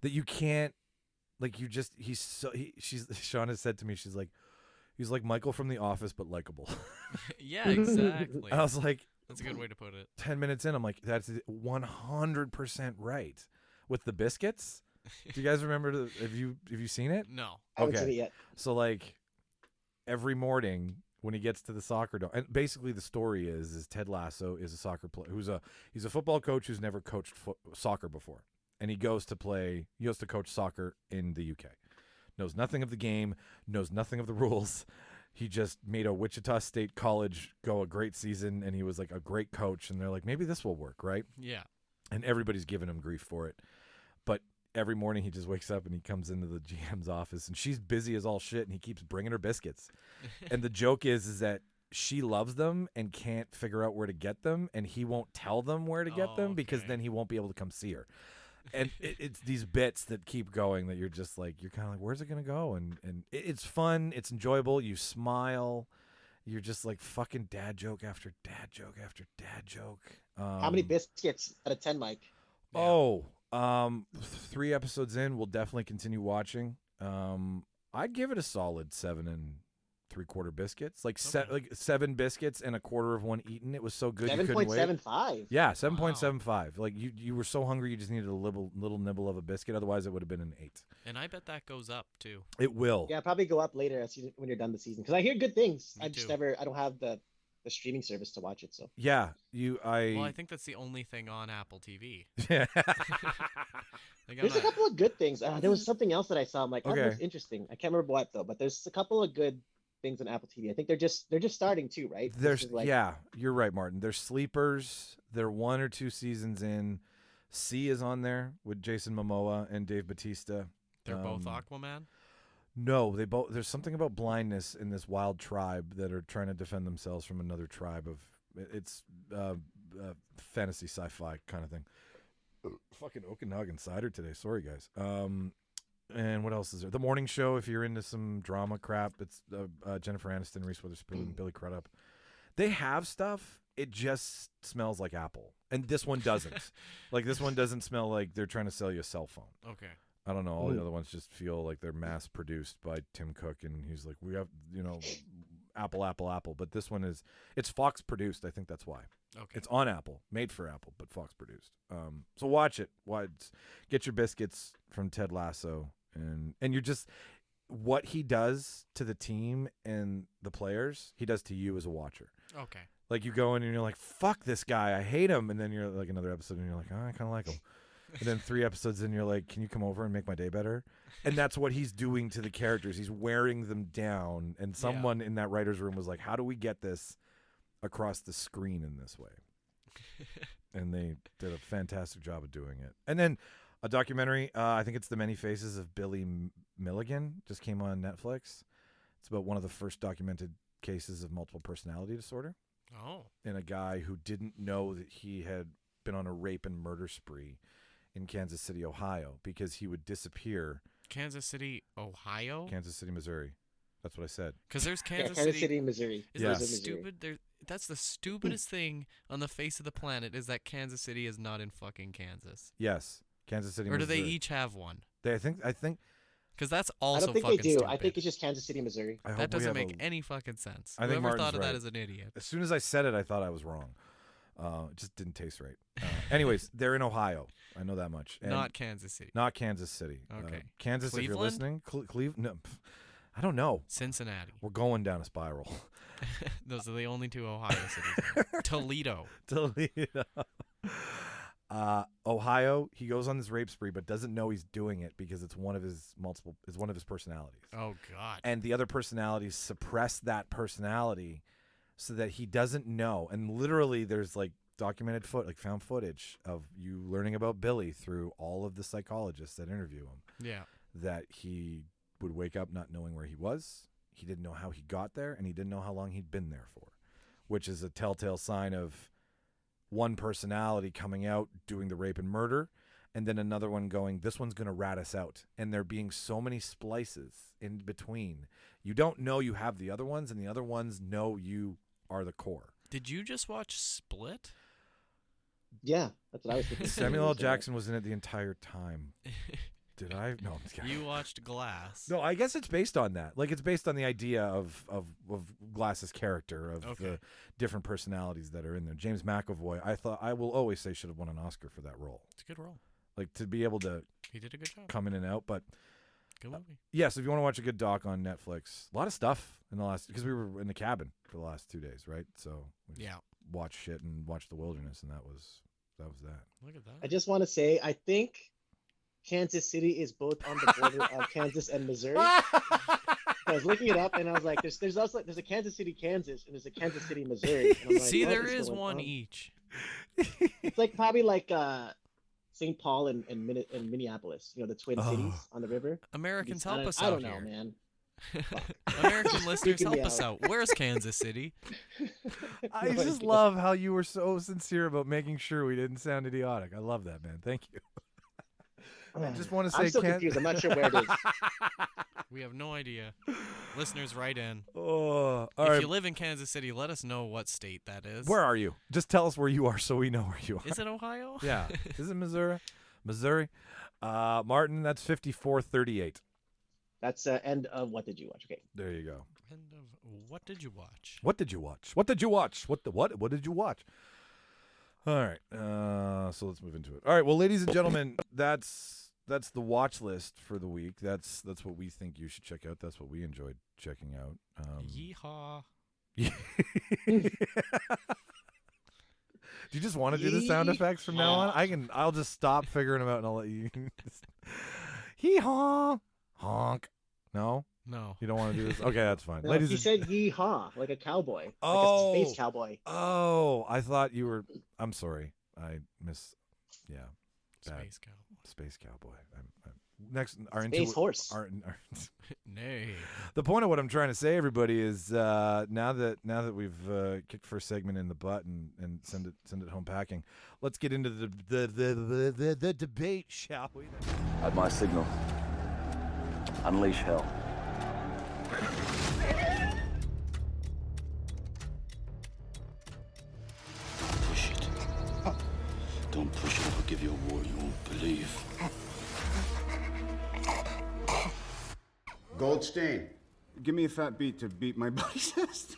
that you can't, like, you just, Shauna said to me, she's like, he's like Michael from The Office, but likable. Yeah, exactly. I was like, that's a good way to put it. 10 minutes in, I'm like, that's 100% right. With the biscuits, do you guys remember? Have you seen it? No. I haven't seen it yet. So like, every morning when he gets to the soccer dome, and basically the story is Ted Lasso is a soccer player he's a football coach who's never coached soccer before, and he goes to coach soccer in the UK. Knows nothing of the game, knows nothing of the rules. He just made a Wichita State College go a great season, and he was like a great coach, and they're like, maybe this will work, right? Yeah. And everybody's giving him grief for it. But every morning he just wakes up and he comes into the GM's office, and she's busy as all shit, and he keeps bringing her biscuits. And the joke is that she loves them and can't figure out where to get them, and he won't tell them where to get them because then he won't be able to come see her. And it's these bits that keep going that you're just like, you're kind of like, where's it going to go? And it's fun. It's enjoyable. You smile. You're just like fucking dad joke after dad joke after dad joke. How many biscuits out of 10, Mike? Oh, 3 episodes in, we'll definitely continue watching. I'd give it a solid 7 3/4 biscuits, like 7 biscuits and a quarter of one eaten. It was so good. 7.75. Yeah, 7.75. Like you were so hungry, you just needed a little nibble of a biscuit. Otherwise, it would have been an 8. And I bet that goes up too. It will. Yeah, probably go up later when you're done the season, because I hear good things. Me I just too. I don't have the streaming service to watch it. So Yeah, Well, I think that's the only thing on Apple TV. Yeah. Like, there's a couple of good things. There was something else that I saw. I'm like, oh, Okay. that's interesting. I can't remember what though, but there's a couple of good things on Apple TV. I think they're just starting too, right? There's This is like, yeah, you're right, Martin. There's sleepers. They're 1 or 2 seasons in. C is on there with Jason Momoa and Dave Bautista. They're both Aquaman. No, they both. There's something about blindness in this wild tribe that are trying to defend themselves from another tribe of. It's fantasy sci-fi kind of thing. Fucking Okanagan cider today. Sorry, guys. And what else is there? The Morning Show. If you're into some drama crap, it's Jennifer Aniston, Reese Witherspoon, Billy Crudup. They have stuff. It just smells like Apple, and this one doesn't. Like, this one doesn't smell like they're trying to sell you a cell phone. Okay. I don't know. All the other ones just feel like they're mass produced by Tim Cook, and he's like, we have, Apple. But this one it's Fox produced. I think that's why. Okay. It's on Apple, made for Apple, but Fox produced. So watch it. Get your biscuits from Ted Lasso, and you're just, what he does to the team and the players, he does to you as a watcher. Okay. Like, you go in and you're like, fuck this guy, I hate him, and then you're like, another episode and you're like, oh, I kind of like him. And then 3 episodes in, you're like, can you come over and make my day better? And that's what he's doing to the characters. He's wearing them down. And someone in that writer's room was like, how do we get this across the screen in this way? And they did a fantastic job of doing it. And then a documentary, I think it's The Many Faces of Billy Milligan, just came on Netflix. It's about one of the first documented cases of multiple personality disorder. Oh. And a guy who didn't know that he had been on a rape and murder spree in Kansas City, Ohio, because he would disappear. Kansas City, Ohio? Kansas City, Missouri. That's what I said. Because there's Kansas Kansas City, Missouri. Isn't that Missouri. stupid? That's the stupidest thing on the face of the planet, is that Kansas City is not in fucking Kansas. Yes, Kansas City, Or do Missouri. they each have one? I think. Because that's I also don't think they fucking do. stupid. I think it's just Kansas City, Missouri. I hope That we doesn't have make any fucking sense. I think Whoever Martin's thought of right. that is an idiot. As soon as I said it, I thought I was wrong. It just didn't taste right. Anyways, they're in Ohio. I know that much. And Not Kansas City. Not Kansas City. Okay. Kansas, if you're Cleveland? listening. Cleveland? No, I don't know. Cincinnati. We're going down a spiral. Those are the only 2 Ohio cities. Toledo. Toledo. Ohio, he goes on this rape spree, but doesn't know he's doing it because it's one of his personalities. Oh, God. And the other personalities suppress that personality so that he doesn't know. And literally, there's like documented found footage of you learning about Billy through all of the psychologists that interview him. Yeah. That he would wake up not knowing where he was. he didn't know how he got there, and he didn't know how long he'd been there for, which is a telltale sign of one personality coming out doing the rape and murder, and then another one going, this one's going to rat us out. And there being so many splices in between. You don't know you have the other ones, and the other ones know you are the core. Did you just watch Split? Yeah, that's what I was thinking. Samuel L. Jackson was in it the entire time. Did I? No, I'm just kidding. You watched Glass. No, I guess it's based on that. Like, it's based on the idea of Glass's character, of the different personalities that are in there. James McAvoy, I will always say, should have won an Oscar for that role. It's a good role. Like, to be able to He did a good job. come in and out. But Good movie. yes, if you want to watch a good doc on Netflix, a lot of stuff in the last, because we were in the cabin for the last 2 days, right? So we just watched shit and watched The Wilderness, and that was that. Look at that. I just want to say, I think Kansas City is both on the border of Kansas and Missouri. I was looking it up, and I was like, there's a Kansas City, Kansas, and there's a Kansas City, Missouri. And I'm like, See, what there is is going one on? each. It's like probably like St. Paul and Minneapolis, the Twin Cities on the river. Americans, I help don't- us I out don't know, here. man. American listeners, Freaking me help us out. out. Where's Kansas City? I No just idea. love how you were so sincere about making sure we didn't sound idiotic. I love that, man. Thank you. I just want to say, I'm so confused. I'm not sure where it is. We have no idea. Listeners, write in. Oh, all If right. you live in Kansas City, let us know what state that is. Where are you? Just tell us where you are so we know where you are. Is it Ohio? Yeah. Is it Missouri? Missouri. Martin, that's 54-38. That's end of What Did You Watch? Okay. There you go. And what did you watch? What did you watch? What did you watch? What did you watch? All right. So let's move into it. All right. Well, ladies and gentlemen, that's the watch list for the week. That's what we think you should check out. That's what we enjoyed checking out. Yeehaw. Do you just want to do the sound effects from now on? I'll just stop figuring them out and I'll let you. Hee haw, honk. No, No. you don't want to do this. Okay, that's fine. No, Ladies he and said yee-haw, like a cowboy. Oh. Like a space cowboy. oh, I thought you were. I'm sorry. I miss. Yeah, bad. Space Cowboy. Space cowboy. Next, our Space horse. Our, Nay. the point of what I'm trying to say, everybody, is now that we've kicked first segment in the butt and send it home packing, let's get into the debate, shall we? At my signal, unleash hell. Push it. Don't push it. I'll give you a war you won't believe. Goldstein, give me a fat beat to beat my buddy's ass.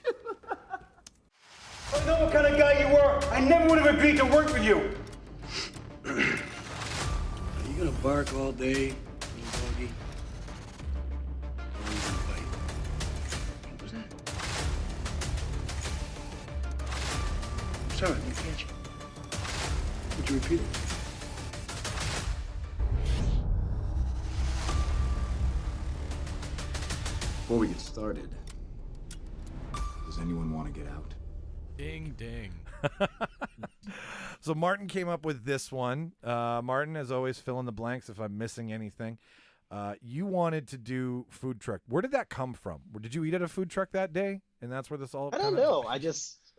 I know what kind of guy you are. I never would have agreed to work with you. Are you gonna bark all day, little doggy? Or are you gonna bite? What was that? I'm sorry, I didn't catch you. Would you repeat it? Before we get started, does anyone want to get out? Ding, ding. So Martin came up with this one. Martin, as always, fill in the blanks if I'm missing anything. You wanted to do food truck. Where did that come from? Did you eat at a food truck that day, and that's where this all? I don't know. I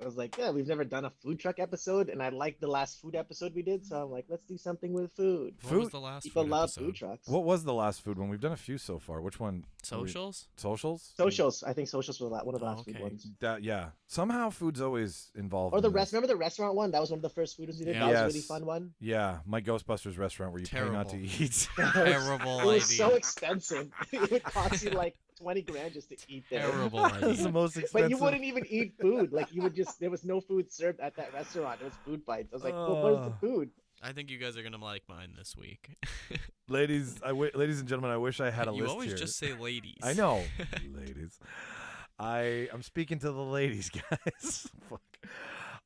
was like, yeah, we've never done a food truck episode, and I liked the last food episode we did, so I'm like, let's do something with food. What was the last People food love episode? food trucks. What was the last food one? We've done a few so far. Which one? Socials? Socials? Socials. I think socials was one of the Oh, last food okay. ones. Yeah. Somehow food's always involved. Or in the this. remember the restaurant one? That was one of the first food ones we did. Yeah. That was a Yes. really fun one. Yeah, my Ghostbusters restaurant where you pay not to Terrible. eat. Terrible It was idea. so expensive. It would cost you like 20 grand just to eat there. Terrible That's the idea. most expensive. But you wouldn't even eat food. Like you would just there was no food served at that restaurant. It was food fights. I was like, well, where's the food? I think you guys are gonna like mine this week. Ladies and gentlemen, I wish I had a You list always here. just say ladies. I know, ladies. I'm speaking to the ladies, guys. Fuck.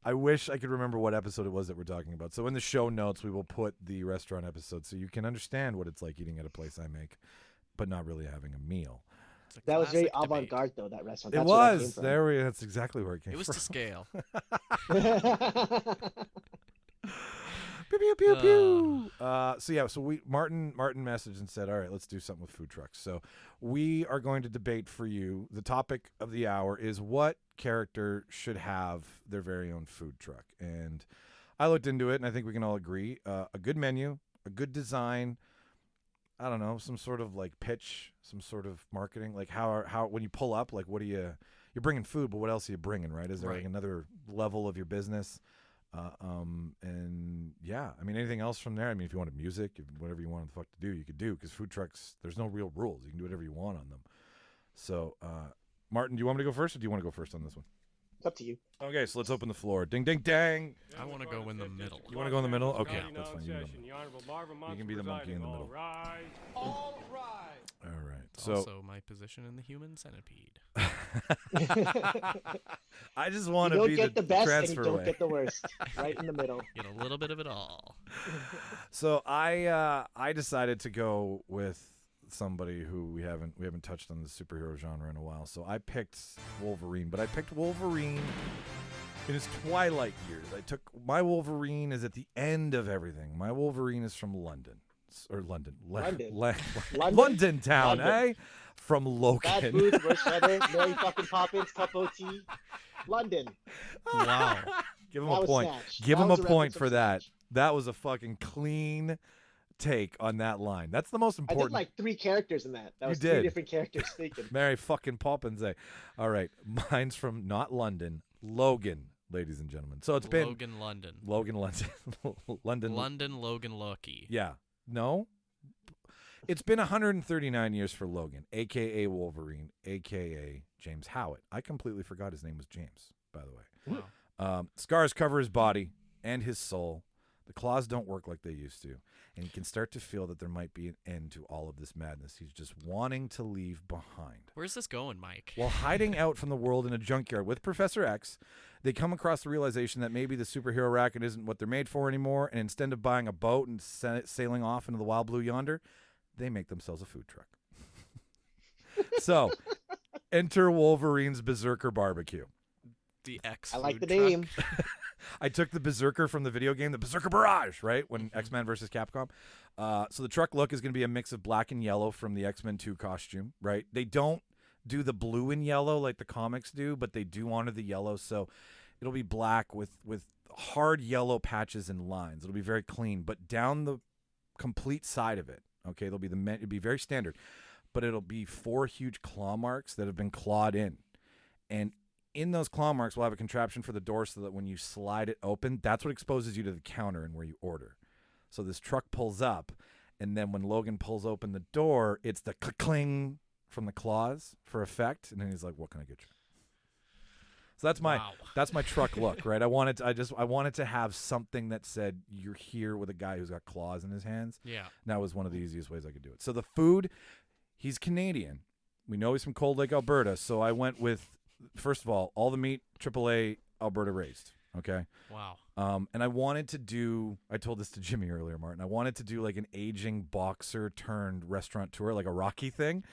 I wish I could remember what episode it was that we're talking about. So in the show notes, we will put the restaurant episode so you can understand what it's like eating at a place I make, but not really having a meal. It's a That was very classic debate. avant-garde though. That restaurant. It That's where that came was. from. That's exactly where it came It was from. to scale. Pew pew pew pew. So Martin messaged and said, "All right, let's do something with food trucks." So we are going to debate for you. The topic of the hour is what character should have their very own food truck. And I looked into it, and I think we can all agree: a good menu, a good design. I don't know, some sort of like pitch, some sort of marketing. Like how when you pull up, like what do you're bringing food, but what else are you bringing? Right? Is there like another level of your business? And yeah, I mean, anything else from there? I mean, if you wanted music, whatever you wanted the fuck to do, you could do, because food trucks, there's no real rules. You can do whatever you want on them. So, Martin, do you want me to go first, or do you want to go first on this one? It's up to you. Okay, so let's open the floor. Ding, ding, dang. I want to go in the middle. You want to go in the middle? Okay, that's fine. You can be the monkey in the middle. All right. All right. It's So also my position in the human centipede. I just want You to don't be get the the best and transfer you don't way. get the worst. Right in the middle. Get a little bit of it all. So I decided to go with somebody who we haven't touched on the superhero genre in a while. So I picked Wolverine, but I picked Wolverine in his twilight years. My Wolverine is at the end of everything. My Wolverine is from London. London town, London. eh? From Logan. Bad food, worst weather, Mary fucking Poppins, cup of tea. London. Wow. Give him That a was point. Snatch. Give That him a was a point reference for from that. Snatch. That was a fucking clean take on that line. That's the most I important. did like 3 characters in that. That You was did. 3 different characters speaking. Mary fucking Poppins, eh? All right. Mine's from not London, Logan, ladies and gentlemen. So it's been Logan, London. Logan, London. London, Logan, Lucky. Yeah. No? It's been 139 years for Logan, a.k.a. Wolverine, a.k.a. James Howitt. I completely forgot his name was James, by the way. Wow. Scars cover his body and his soul. The claws don't work like they used to, and he can start to feel that there might be an end to all of this madness he's just wanting to leave behind. Where's this going, Mike? While hiding out from the world in a junkyard with Professor X, they come across the realization that maybe the superhero racket isn't what they're made for anymore, and instead of buying a boat and sailing off into the wild blue yonder, they make themselves a food truck. So, enter Wolverine's Berserker Barbecue. The X. I like food the truck. name. I took the Berserker from the video game, the Berserker Barrage, right? When X-Men versus Capcom. So the truck look is going to be a mix of black and yellow from the X-Men 2 costume, right? They don't do the blue and yellow like the comics do, but they do honor the yellow. So it'll be black with hard yellow patches and lines. It'll be very clean, but down the complete side of it, okay, it'll be very standard, but it'll be 4 huge claw marks that have been clawed in. And in those claw marks, we'll have a contraption for the door so that when you slide it open, that's what exposes you to the counter and where you order. So this truck pulls up, and then when Logan pulls open the door, it's the cling from the claws for effect, and then he's like, "What can I get you?" So that's my truck look, right? I wanted to have something that said you're here with a guy who's got claws in his hands. Yeah. And that was one of the easiest ways I could do it. So the food, he's Canadian. We know he's from Cold Lake, Alberta. So I went with, first of all the meat, AAA Alberta raised. Okay. Wow. And I wanted to do, I told this to Jimmy earlier, Martin, I wanted to do like an aging boxer turned restaurateur, like a Rocky thing.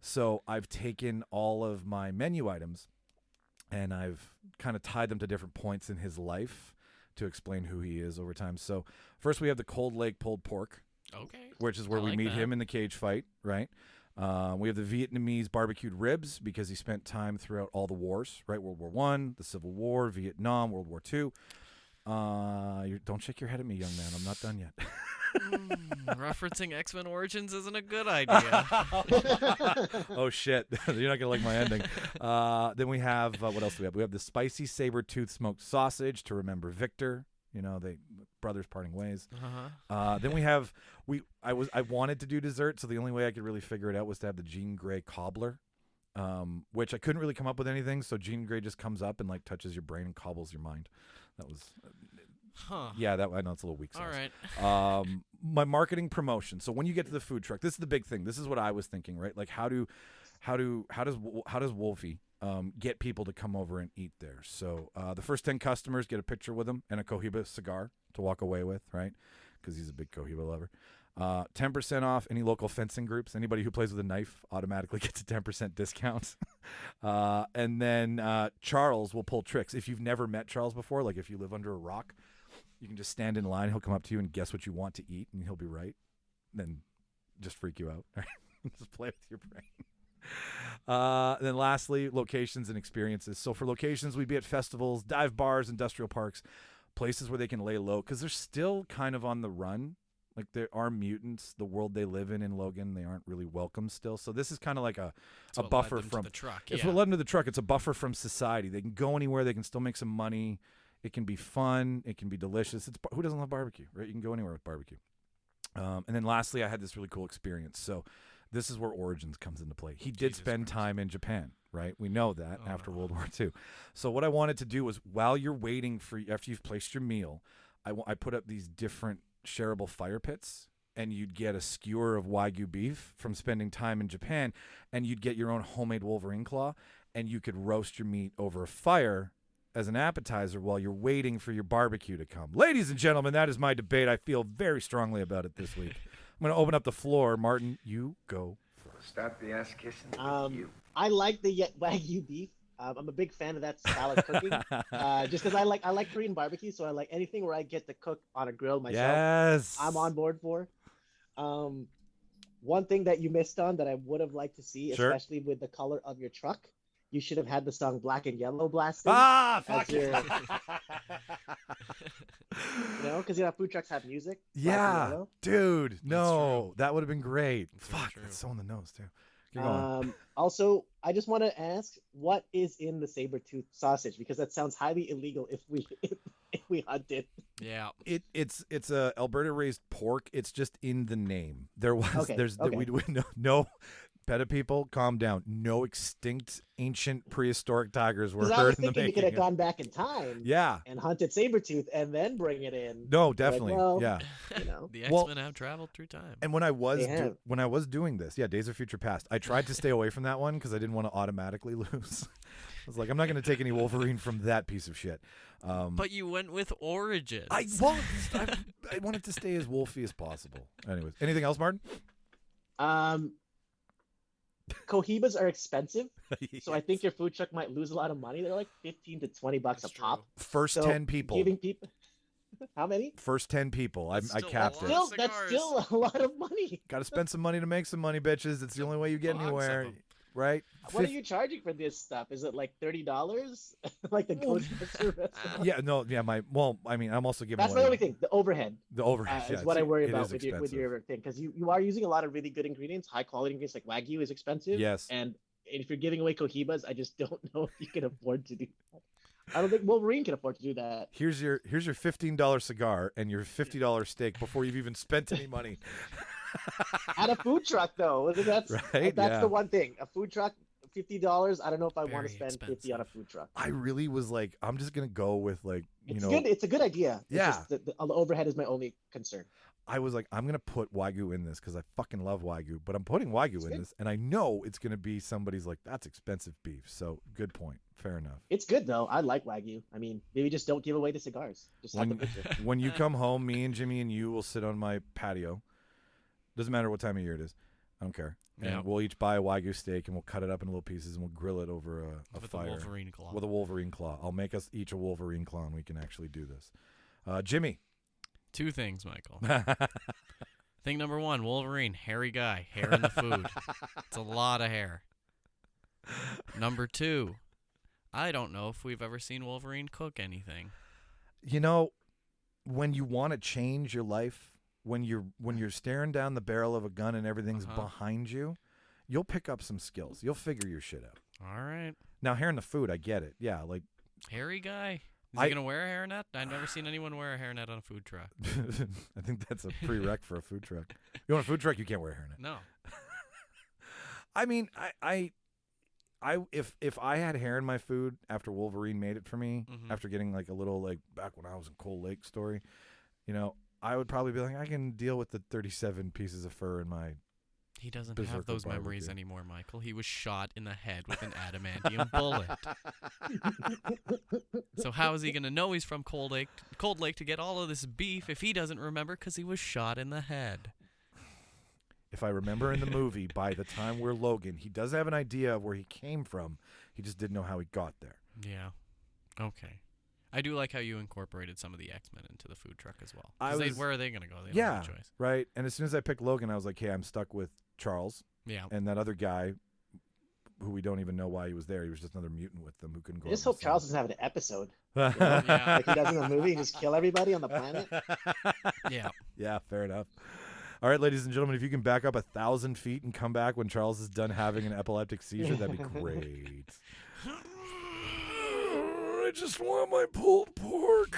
So I've taken all of my menu items and I've kind of tied them to different points in his life to explain who he is over time. So first we have the Cold Lake pulled pork. Okay. Which is where we like meet that. him in the cage fight, right? We have the Vietnamese barbecued ribs because he spent time throughout all the wars, right? World War I, the Civil War, Vietnam, World War II. Don't shake your head at me, young man. I'm not done yet. Referencing X-Men Origins isn't a good idea. Oh, shit. You're not going to like my ending. Then we have, what else do we have? We have the spicy saber-tooth smoked sausage to remember Victor. You know, they brothers parting ways. Uh-huh. Then we have I wanted to do dessert, so the only way I could really figure it out was to have the Jean Grey cobbler, which I couldn't really come up with anything. So Jean Grey just comes up and like touches your brain and cobbles your mind. That was, yeah. That I know it's a little weak sauce. All right. My marketing promotion. So when you get to the food truck, this is the big thing. This is what I was thinking, right? Like how does Wolfie get people to come over and eat there? So the first 10 customers get a picture with him and a Cohiba cigar to walk away with, right? Because he's a big Cohiba lover. 10% off any local fencing groups. Anybody who plays with a knife automatically gets a 10% discount. And then Charles will pull tricks. If you've never met Charles before, like if you live under a rock, You can just stand in line. He'll come up to you and guess what you want to eat, and he'll be right. Then just freak you out. Just play with your brain. Then lastly, locations and experiences. So for locations, we'd be at festivals, dive bars, industrial parks, places where they can lay low, because they're still kind of on the run. Like, there are mutants. The world they live in Logan, they aren't really welcome still. So this is kind of like a buffer from the truck. It's Yeah. what led them to the truck. It's a buffer from society. They can go anywhere. They can still make some money. It can be fun. It can be delicious. Who doesn't love barbecue, right? You can go anywhere with barbecue. And then lastly, I had this really cool experience. So this is where Origins comes into play. He did spend time in Japan, right? We know that after World War II. So what I wanted to do was, while you're waiting after you've placed your meal, I put up these different shareable fire pits, and you'd get a skewer of Wagyu beef from spending time in Japan, and you'd get your own homemade Wolverine claw, and you could roast your meat over a fire as an appetizer while you're waiting for your barbecue to come. Ladies and gentlemen, that is my debate. I feel very strongly about it this week. I'm going to open up the floor. Martin, you go first. Start the ass kissing. I like the Wagyu beef. I'm a big fan of that style of cooking. Just because I like Korean barbecue, so I like anything where I get to cook on a grill myself. Yes. I'm on board for. One thing that you missed on that I would have liked to see, especially with the color of your truck, you should have had the song Black and Yellow blasting. Fuck you know, because food trucks have music. Yeah, dude. No, that would have been great. Fuck, that's so on the nose too. Keep going. Also, I just want to ask, what is in the saber-tooth sausage? Because that sounds highly illegal if we hunt it. Yeah. It's a Alberta raised pork. It's just in the name. We no. Beta people, calm down. No extinct ancient prehistoric tigers were heard in the making. You could have gone back in time, and hunted saber-tooth and then bring it in. No, definitely, yeah. You know, the X-Men have traveled through time. And when I was doing this, Days of Future Past, I tried to stay away from that one because I didn't want to automatically lose. I was like, I'm not going to take any Wolverine from that piece of shit. But you went with Origins. I wanted to stay as wolfy as possible. Anyways, anything else, Martin? Cohibas are expensive, so I think your food truck might lose a lot of money. They're like $15 to $20 a pop. First 10 people. Giving people. How many? First 10 people. I capped it. That's still a lot of money. Got to spend some money to make some money, bitches. It's the only way you get anywhere, right? What are you charging for this stuff? Is it like $30? Like the Ghostbuster restaurant? Yeah, no, yeah. I'm also giving. That's my only thing. The overhead. The overhead is what I worry about with your thing, because you are using a lot of really good ingredients, high quality ingredients. Like Wagyu is expensive. Yes. And if you're giving away Cohibas, I just don't know if you can afford to do that. I don't think Wolverine can afford to do that. Here's your $15 cigar and your $50 steak before you've even spent any money. At a food truck, though, that's right. That's the one thing. A food truck. $50. I don't know if I want to spend $50 on a food truck. I really was like, I'm just gonna go with It's a good idea. Yeah. It's just the overhead is my only concern. I was like, I'm gonna put Wagyu in this because I fucking love Wagyu, but I'm putting Wagyu in this, and I know it's gonna be somebody's like, that's expensive beef. So good point. Fair enough. It's good though. I like Wagyu. I mean, maybe just don't give away the cigars. Just have the picture. When you come home, me and Jimmy and you will sit on my patio. Doesn't matter what time of year it is. I don't care. And we'll each buy a Wagyu steak and we'll cut it up in little pieces and we'll grill it over a fire. With a Wolverine claw. With a Wolverine claw. I'll make us each a Wolverine claw and we can actually do this. Jimmy. 2 things, Michael. Thing number 1, Wolverine, hairy guy, hair in the food. It's a lot of hair. Number 2, I don't know if we've ever seen Wolverine cook anything. You know, when you want to change your life, when you're staring down the barrel of a gun and everything's behind you, you'll pick up some skills. You'll figure your shit out. All right. Now, hair in the food, I get it. Yeah, like hairy guy. Is he gonna wear a hairnet? I've never seen anyone wear a hairnet on a food truck. I think that's a prereq for a food truck. You want a food truck, you can't wear a hairnet. No. I mean, if I had hair in my food after Wolverine made it for me, after getting like a little like back when I was in Cold Lake story, I would probably be like, I can deal with the 37 pieces of fur in my. He doesn't have those memories anymore, Michael. He was shot in the head with an adamantium bullet. So how is he going to know he's from Cold Lake to get all of this beef if he doesn't remember because he was shot in the head? If I remember in the movie, by the time we're Logan, he does have an idea of where he came from. He just didn't know how he got there. Yeah. Okay. I do like how you incorporated some of the X-Men into the food truck as well. I 'Cause was- where are they going to go? They don't Yeah, have a choice. right. And as soon as I picked Logan, I was like, hey, I'm stuck with Charles Yeah. and that other guy who we don't even know why he was there. He was just another mutant with them who couldn't go. I just hope Charles doesn't have an episode Yeah. like he does in the movie and just kill everybody on the planet. Yeah. Yeah, fair enough. All right, ladies and gentlemen, if you can back up 1,000 feet and come back when Charles is done having an epileptic seizure, that'd be great. I just want my pulled pork.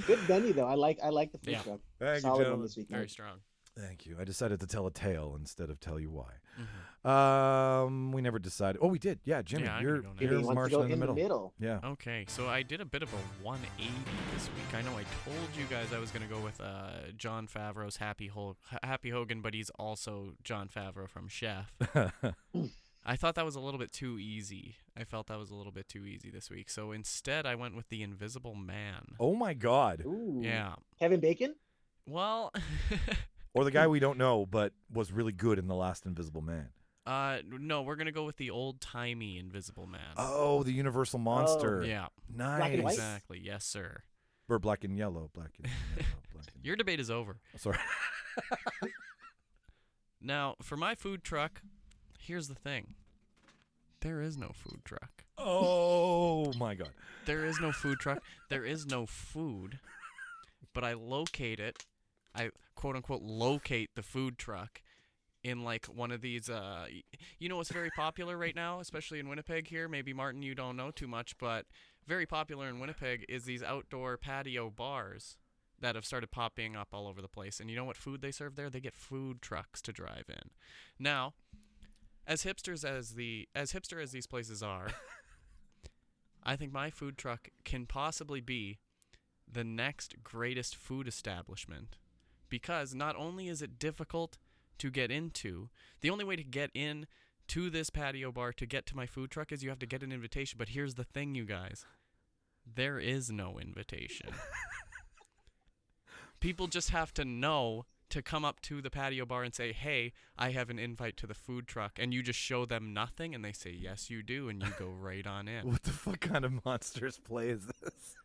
Good menu though. I like the food Yeah. truck. Thank you, Solid one gentlemen. this weekend. Very strong. Thank you. I decided to tell a tale instead of tell you why. Mm-hmm. We never decided. Oh, we did. Yeah, Jimmy, Yeah, I you're, can go next. you're Jimmy wants to marching go in the middle. Yeah. Okay, so I did a bit of a 180 this week. I know I told you guys I was going to go with Jon Favreau's Happy Hogan, but he's also Jon Favreau from Chef. I thought that was a little bit too easy. I felt that was a little bit too easy this week. So instead, I went with The Invisible Man. Oh my God. Ooh. Yeah. Kevin Bacon? Well, Or the guy we don't know, but was really good in the last Invisible Man. no, we're going to go with the old-timey Invisible Man. Oh, the Universal Monster. Yeah. Nice. Black and white? Exactly. Yes, sir. Or black and yellow. Black and yellow. Black and... Your debate is over. Oh, sorry. Now, for my food truck, here's the thing. There is no food truck. Oh my God. There is no food truck. There is no food. But I locate it. I quote unquote locate the food truck in like one of these you know what's very popular right now, especially in Winnipeg here. Maybe Martin, you don't know too much, but very popular in Winnipeg is these outdoor patio bars that have started popping up all over the place. And you know what food they serve there? They get food trucks to drive in. Now, as hipster as these places are, I think my food truck can possibly be the next greatest food establishment, because not only is it difficult to get into, the only way to get in to this patio bar to get to my food truck is you have to get an invitation. But here's the thing, you guys. There is no invitation. People just have to know to come up to the patio bar and say, hey, I have an invite to the food truck. And you just show them nothing, and they say, yes, you do, and you go right on in. What the fuck kind of monstrous play is this?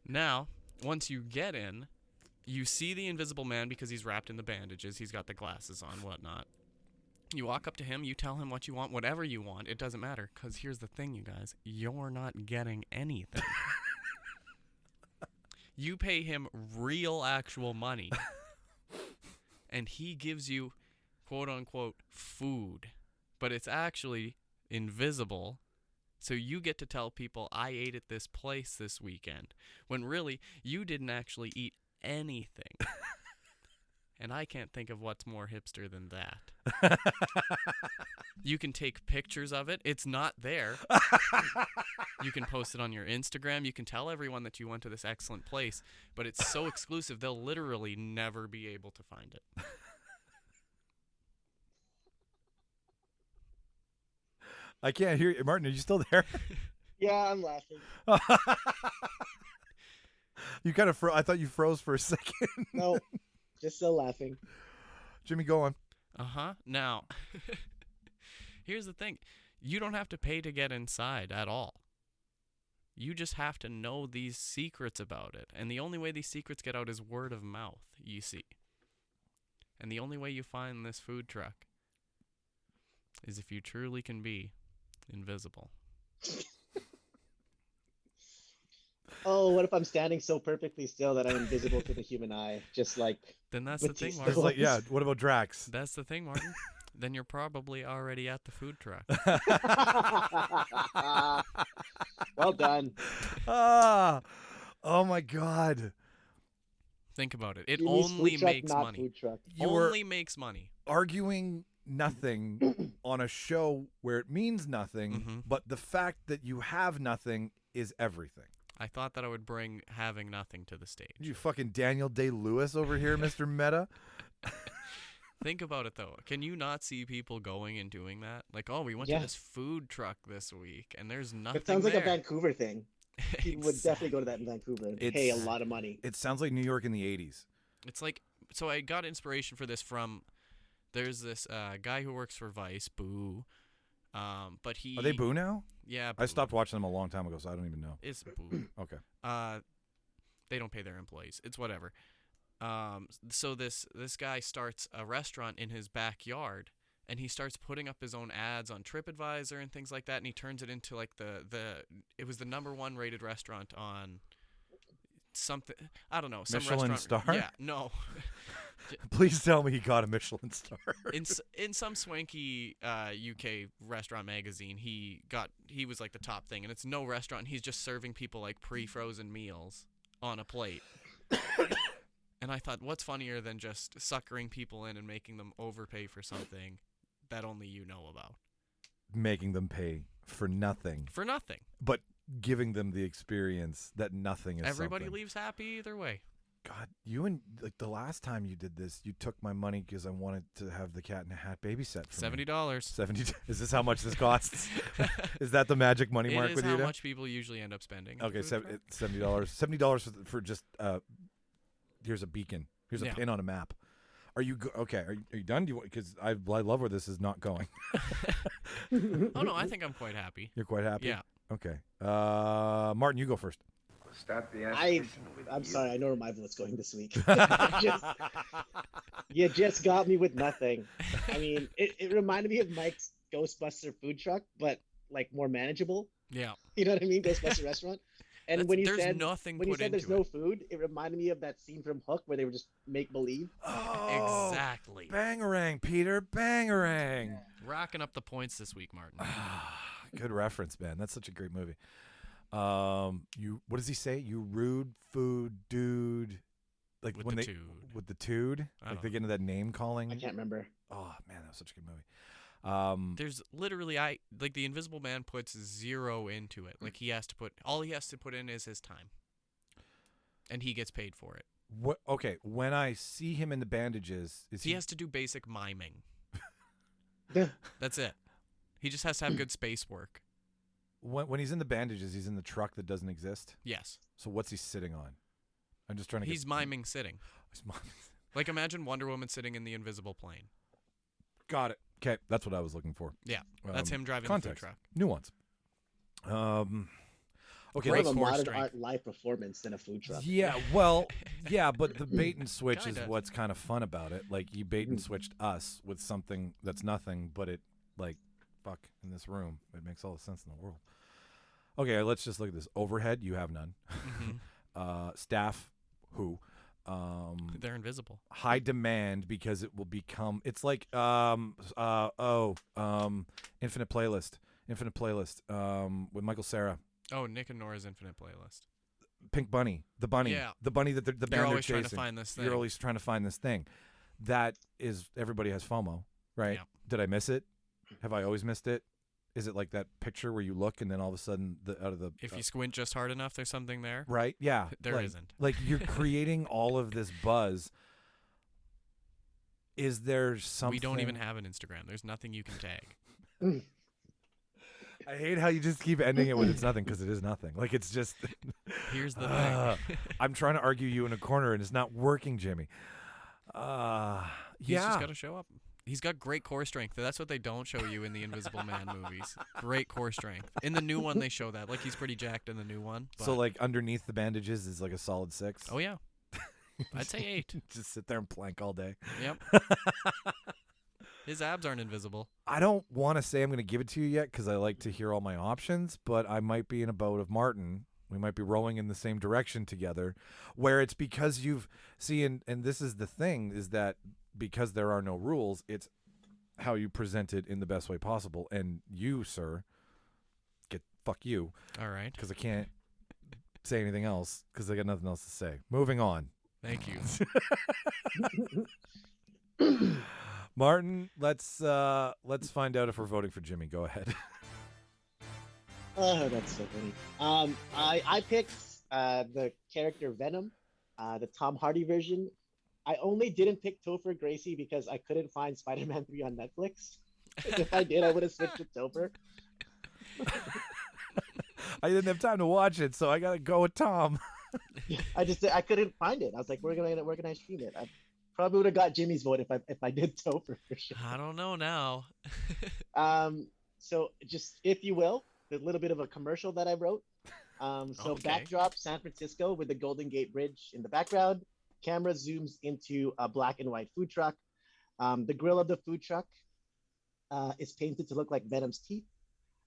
Now, once you get in, you see the Invisible Man because he's wrapped in the bandages. He's got the glasses on, whatnot. You walk up to him. You tell him what you want, whatever you want. It doesn't matter, because here's the thing, you guys. You're not getting anything. You pay him real, actual money, and he gives you, quote-unquote, food. But it's actually invisible. So you get to tell people, I ate at this place this weekend, when really you didn't actually eat anything. And I can't think of what's more hipster than that. You can take pictures of it. It's not there. You can post it on your Instagram. You can tell everyone that you went to this excellent place, but it's so exclusive, they'll literally never be able to find it. I can't hear you. Martin, are you still there? Yeah, I'm laughing. You kind of I thought you froze for a second. No, just still laughing. Jimmy, go on. Uh-huh. Now, here's the thing. You don't have to pay to get inside at all. You just have to know these secrets about it. And the only way these secrets get out is word of mouth, you see. And the only way you find this food truck is if you truly can be invisible. Oh, what if I'm standing so perfectly still that I'm invisible to the human eye? Just like... Then that's the thing, Batista It's Martin. like, yeah, what about Drax? That's the thing, Martin. Then you're probably already at the food truck. Well done. Oh my God. Think about it. It Jimmy's only food truck, makes not money. Food truck. You were Only makes money. arguing nothing on a show where it means nothing, Mhm. but the fact that you have nothing is everything. I thought that I would bring having nothing to the stage. You fucking Daniel Day-Lewis over here, Mr. Meta. Think about it, though. Can you not see people going and doing that? Like, oh, we went Yeah. to this food truck this week, and there's nothing It sounds like there. a Vancouver thing. People would definitely go to that in Vancouver and pay a It's- lot of money. It sounds like New York in the 80s. It's like, so I got inspiration for this from, there's this guy who works for Vice, Boo. But he Are they Boo now? Yeah, I stopped watching them a long time ago, so I don't even know. It's Boo. Okay. They don't pay their employees. It's whatever. So this guy starts a restaurant in his backyard, and he starts putting up his own ads on TripAdvisor and things like that, and he turns it into like it was the #1 rated restaurant on something, I don't know, some Michelin restaurant. star? Yeah, no. Please tell me he got a Michelin star. in some swanky UK restaurant magazine, he was like the top thing, and it's no restaurant. He's just serving people like pre-frozen meals on a plate. And I thought, what's funnier than just suckering people in and making them overpay for something that only you know about? Making them pay for nothing. For nothing. But giving them the experience that nothing is Everybody something. leaves happy either way. God, you and like the last time you did this, you took my money because I wanted to have the Cat in a Hat babysit for me. $70. 70. Is this how much this costs? Is that the magic money mark with you? It is how now? much people usually end up spending. Okay, $70. $70 for just here's a beacon. Here's a pin on a map. Are you okay? Are you done? Do you because I love where this is not going. Oh no, I think I'm quite happy. You're quite happy. Yeah. Okay. Martin, you go first. Stop the I'm sorry. I know where my vote's going this week. You just got me with nothing. I mean, it reminded me of Mike's Ghostbuster food truck, but like more manageable. Yeah. You know what I mean? Ghostbuster restaurant. And when you there's said nothing when you put said there's into no it. food, it reminded me of that scene from Hook where they were just make believe. Oh, Exactly. Bangarang, Peter. Bangarang. Racking up the points this week, Martin. Good reference, man. That's such a great movie. What does he say? You rude food dude. Like With when the they tude. with the tude. I Like don't they get into that name calling. I can't remember. Oh man, that was such a good movie. There's literally like the Invisible Man puts 0 into it. Like all he has to put in is his time, and he gets paid for it. What? Okay, when I see him in the bandages, He has to do basic miming. That's it. He just has to have good space work. when he's in the bandages, he's in the truck that doesn't exist. Yes. So what's he sitting on? I'm just trying to. He's miming sitting. He's miming. Like imagine Wonder Woman sitting in the invisible plane. Got it. Okay, that's what I was looking for. Yeah, that's him driving context. the food truck. Nuance. Okay, More Great of a core modern strength. art live performance than a food truck. yeah, well, yeah, but the bait and switch is Kinda. what's kind of fun about it. Like you bait and switched us with something that's nothing, but it like fuck in this room. It makes all the sense in the world. Okay, let's just look at this. Overhead, you have none. Staff, who? They're invisible. High demand because it will become. It's like Infinite Playlist with Michael Cera. Oh, Nick and Nora's Infinite Playlist. Pink Bunny, the bunny, Yeah. the bunny that the band You're they're always trying to chasing. find this thing. You're always trying to find this thing. That is, everybody has FOMO, right? Yeah. Did I miss it? Have I always missed it? Is it like that picture where you look and then all of a sudden out of the If you squint just hard enough, there's something there. right? Yeah, There like, isn't. Like you're creating all of this buzz. Is there something? We don't even have an Instagram. There's nothing you can tag. I hate how you just keep ending it with it's nothing because it is nothing. Like it's just. Here's the thing. I'm trying to argue you in a corner and it's not working, Jimmy. He's just got to show up. He's got great core strength. That's what they don't show you in the Invisible Man movies. Great core strength. In the new one, they show that. Like he's pretty jacked in the new one. So but- like underneath the bandages is like a solid 6. Oh yeah. I'd say 8. Just sit there and plank all day. Yep. His abs aren't invisible. I don't want to say I'm going to give it to you yet because I like to hear all my options, but I might be in a boat of Martin. We might be rowing in the same direction together, where it's because you've seen, and this is the thing, is that because there are no rules, it's how you present it in the best way possible. And you, sir, fuck you, All right. because I can't say anything else because I got nothing else to say. Moving on. Thank you. Martin, let's find out if we're voting for Jimmy. Go ahead. Oh, that's so funny. I picked the character Venom, the Tom Hardy version. I only didn't pick Topher Gracie because I couldn't find Spider-Man 3 on Netflix. If I did, I would have switched to Topher. I didn't have time to watch it, so I gotta go with Tom. I couldn't find it. I was like, where can I stream it? I probably would have got Jimmy's vote if I did Topher for sure. I don't know now. So just if you will, a little bit of a commercial that I wrote. So Okay. backdrop San Francisco with the Golden Gate Bridge in the background. Camera zooms into a black and white food truck. The grill of the food truck is painted to look like Venom's teeth,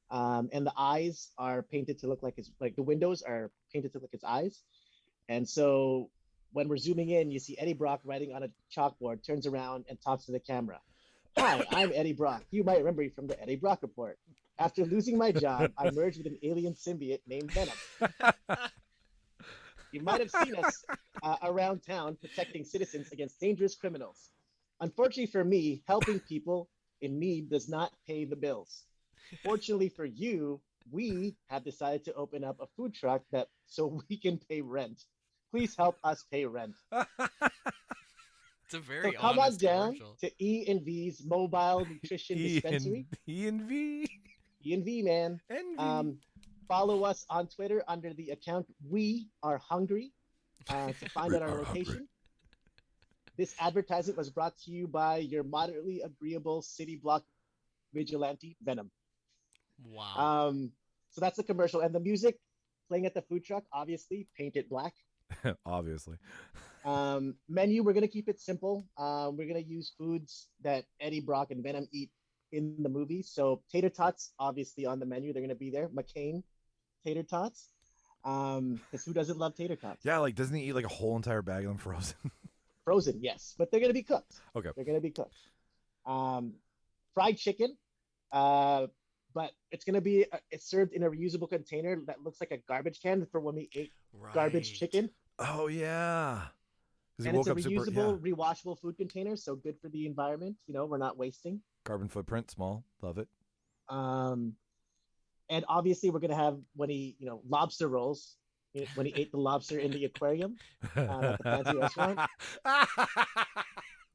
and the eyes are painted to look like the windows are painted to look like his eyes. And so when we're zooming in, you see Eddie Brock writing on a chalkboard, turns around and talks to the camera. Hi, I'm Eddie Brock. You might remember me from the Eddie Brock Report. After losing my job, I merged with an alien symbiote named Venom. You might have seen us around town protecting citizens against dangerous criminals. Unfortunately for me, helping people in need does not pay the bills. Fortunately for you, we have decided to open up a food truck so we can pay rent. Please help us pay rent. It's a very So come on honest down commercial. to E&V's mobile nutrition dispensary. E&V. E&V, man. Envy. Follow us on Twitter under the account We Are Hungry to find We out our are location. hungry. This advertisement was brought to you by your moderately agreeable city block vigilante, Venom. Wow. So that's the commercial. And the music playing at the food truck, obviously, painted black. Obviously. Menu, we're going to keep it simple. We're going to use foods that Eddie Brock and Venom eat in the movie. So tater tots, obviously, on the menu. They're going to be there. McCain tater tots. Because who doesn't love tater tots? Yeah, like doesn't he eat like a whole entire bag of them frozen? Frozen, yes. But they're going to be cooked. Okay. They're going to be cooked. Fried chicken. But it's going to be it's served in a reusable container that looks like a garbage can for when we ate garbage Right. chicken. Oh yeah. 'Cause he And it's woke a up super, reusable, rewashable food container, so good for the environment. We're not wasting. carbon footprint, small. Love it. And obviously, we're gonna have when he, lobster rolls when he ate the lobster in the aquarium at the fancy restaurant.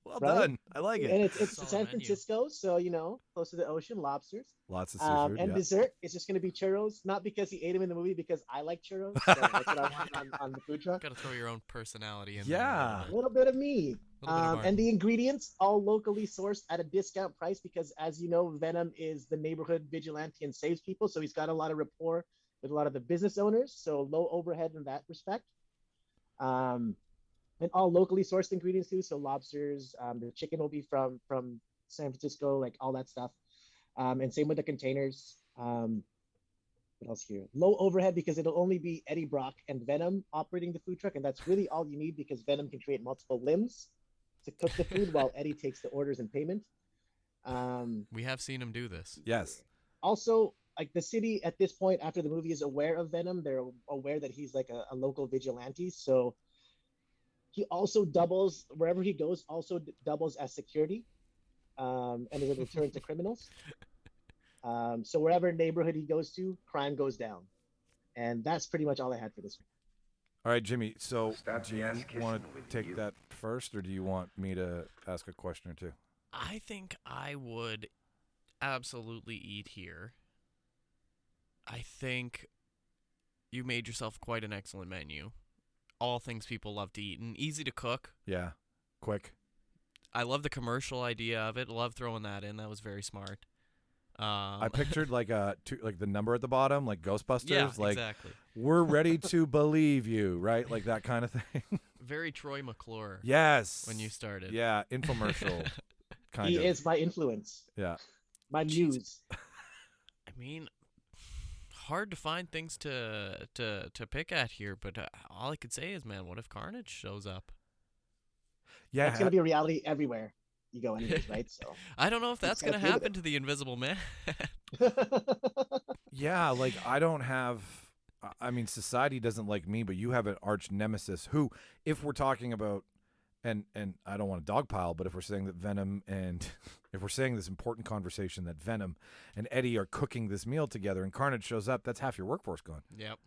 Well Right? done. I like And it. it's Solid San menu. Francisco, so close to the ocean, lobsters. Lots of seafood. And Yeah. dessert is just gonna be churros, not because he ate them in the movie, because I like churros. So that's what I want on the food truck. Got to throw your own personality in Yeah. A little bit of me. Little bit of And the ingredients all locally sourced at a discount price because, as you know, Venom is the neighborhood vigilante and saves people. So he's got a lot of rapport with a lot of the business owners. So low overhead in that respect. And all locally sourced ingredients too. So lobsters, the chicken will be from San Francisco, like all that stuff. And same with the containers. What else here? Low overhead because it'll only be Eddie Brock and Venom operating the food truck, and that's really all you need because Venom can create multiple limbs to cook the food while Eddie takes the orders and payment. We have seen him do this. Yes. Also, like the city at this point, after the movie is aware of Venom, they're aware that he's like a local vigilante. So he also doubles wherever he goes. Also doubles as security, and is a deterrent to criminals. So wherever neighborhood he goes to, crime goes down, and that's pretty much all I had for this week. All right, Jimmy. So Stop do you the ass kissing want to with take you. that first, or do you want me to ask a question or two? I think I would absolutely eat here. I think you made yourself quite an excellent menu. All things people love to eat and easy to cook. Yeah. Quick. I love the commercial idea of it. Love throwing that in. That was very smart. I pictured like like the number at the bottom, like Ghostbusters. Yeah, like exactly. we're ready to believe you, right? Like that kind of thing. Very Troy McClure. Yes. When you started. Yeah, infomercial. kind He of. is my influence, Yeah. my muse. I mean, hard to find things to pick at here, but all I could say is, man, what if Carnage shows up? Yeah. It's gonna be a reality everywhere you go, anyways, right? So I don't know if that's gotta gonna deal with happen to the Invisible Man. Yeah, like I don't have. I mean, society doesn't like me, but you have an arch nemesis who, if we're talking about, and I don't want to dogpile, but if we're saying that Venom and if we're saying this important conversation that Venom and Eddie are cooking this meal together and Carnage shows up, that's half your workforce gone. Yep.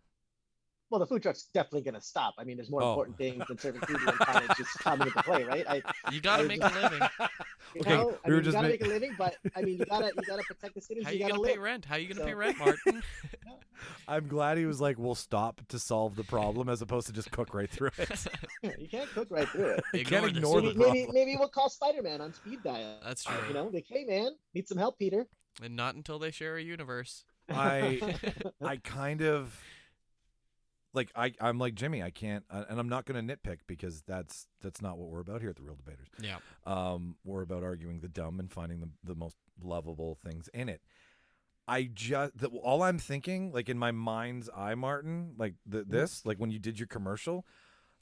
well, the food truck's definitely gonna stop. I mean, there's more Oh. important things than serving food when Carnage just coming into play, right? You gotta make a living. Okay, we were you just gotta make- make a living, but I mean, you gotta protect the citizens. How you gotta gonna pay live. rent? How you gonna So- pay rent, Martin? I'm glad he was like, we'll stop to solve the problem as opposed to just cook right through it. You can't cook right through it. Ignore this. ignore the Maybe, problem. maybe we'll call Spider-Man on speed dial. That's true. Like, hey man, need some help, Peter. And not until they share a universe. I kind of like I'm like Jimmy. I can't, and I'm not going to nitpick because that's not what we're about here at the Real Debaters. Yeah. We're about arguing the dumb and finding the most lovable things in it. All I'm thinking, like in my mind's eye, Martin, like this, like when you did your commercial,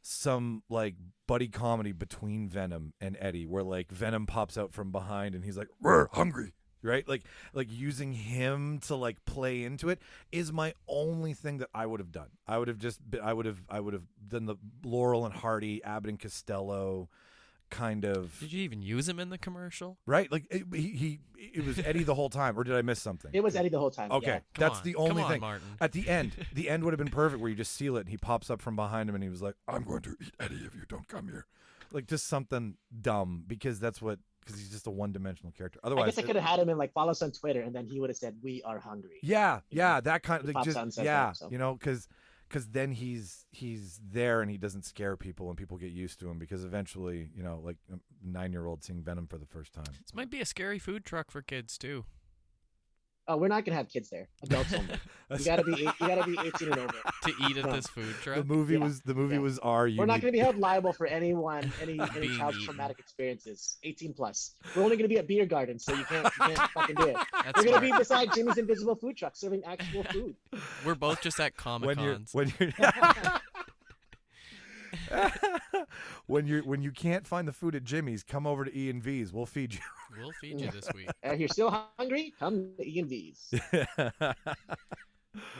some like buddy comedy between Venom and Eddie, where like Venom pops out from behind and he's like, "We're hungry." Right, like using him to like play into it is my only thing that I would have done. I would have done the Laurel and Hardy, Abbott and Costello kind of. Did you even use him in the commercial? Right, like it was Eddie the whole time, or did I miss something? It was Eddie the whole time. Okay, yeah. that's the only thing. Martin. At the end would have been perfect, where you just seal it and he pops up from behind him and he was like, "I'm going to eat Eddie if you don't come here," like just something dumb because he's just a one-dimensional character. Otherwise, I guess I could have had him in like follow us on Twitter, and then he would have said, "We are hungry." Yeah, that kind of like, that, so. you know, because then he's there and he doesn't scare people and people get used to him because eventually, you know, like a 9-year-old seeing Venom for the first time. This might be a scary food truck for kids too. Oh, we're not gonna have kids there. Adults only. You gotta be 18 and over To eat at this food truck. The movie was R. We're not gonna be held liable for any child's traumatic experiences. 18 plus. We're only gonna be at beer gardens, so you can't fucking do it. We're gonna be beside Jimmy's invisible food truck serving actual food. We're both just at Comic Cons. When you can't find the food at Jimmy's, come over to E&V's. We'll feed you. We'll feed you this week. If you're still hungry, come to E&V's.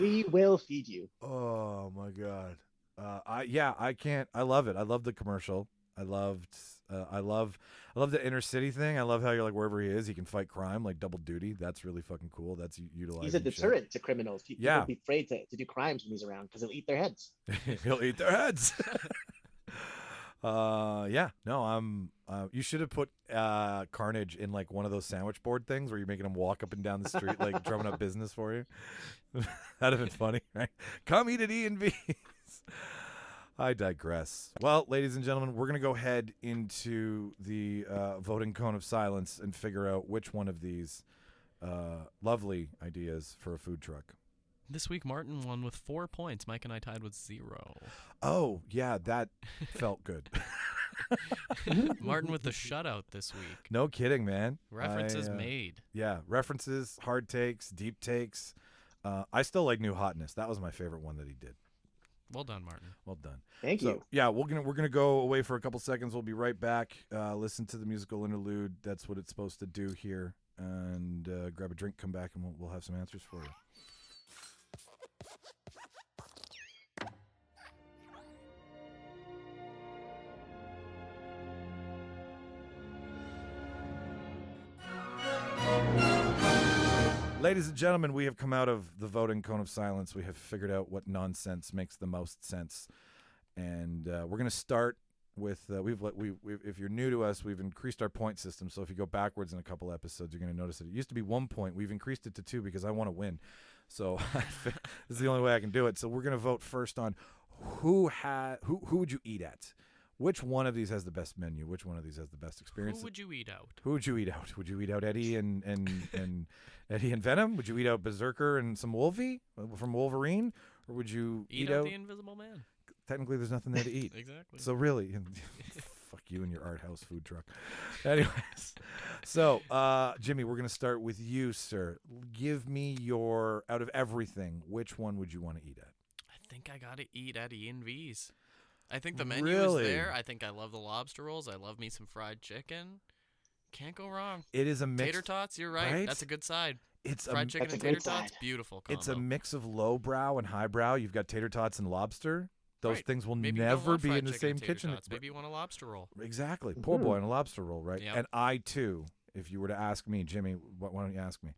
We will feed you. Oh my God. I can't. I love it. I love the commercial. I love the inner city thing. I love how you're like, wherever he is, he can fight crime, like double duty. That's really fucking cool. That's utilizing. He's a deterrent to criminals. People Yeah. be afraid to do crimes when he's around because he'll eat their heads. He'll eat their heads. You should have put Carnage in like one of those sandwich board things where you're making him walk up and down the street, like drumming up business for you. That'd have been funny, right? Come eat at E&V's. I digress. Well, ladies and gentlemen, we're going to go head into the voting cone of silence and figure out which one of these lovely ideas for a food truck. This week, Martin won with 4 points. Mike and I tied with 0. Oh, yeah, that felt good. Martin with the shutout this week. No kidding, man. References made. Yeah, references, hard takes, deep takes. I still like New Hotness. That was my favorite one that he did. Well done, Martin. Well done. Thank you. Yeah, we're gonna go away for a couple seconds. We'll be right back. Listen to the musical interlude. That's what it's supposed to do here. And grab a drink, come back, and we'll have some answers for you. Ladies and gentlemen, we have come out of the voting cone of silence. We have figured out what nonsense makes the most sense, and we're going to start with if you're new to us, we've increased our point system. So if you go backwards in a couple episodes, you're going to notice that it used to be 1 point. We've increased it to 2 because I want to win. So this is the only way I can do it. So we're going to vote first on who would you eat at. Which one of these has the best menu? Which one of these has the best experience? Who would you eat out? Who would you eat out? Would you eat out Eddie and Eddie and Venom? Would you eat out Berserker and some Wolvie from Wolverine? Or would you eat out the Invisible Man? Technically, there's nothing there to eat. Exactly. So really, fuck you and your art house food truck. Anyways, so Jimmy, we're gonna start with you, sir. Give me your out of everything. Which one would you want to eat at? I think I gotta eat at E&V's. I think the menu Really? is there. I think I love the lobster rolls. I love me some fried chicken. Can't go wrong. It is a mix. Tater tots, you're right. That's a good side. It's fried chicken that's and a tater great tots, side. beautiful combo. It's a mix of lowbrow and highbrow. You've got tater tots and lobster. Those Right. things will Maybe you don't never want be fried in the chicken same and tater kitchen. tots. Maybe you want a lobster roll. Exactly. Poor boy on a lobster roll, right? Yep. And I too, if you were to ask me, Jimmy, why don't you ask me?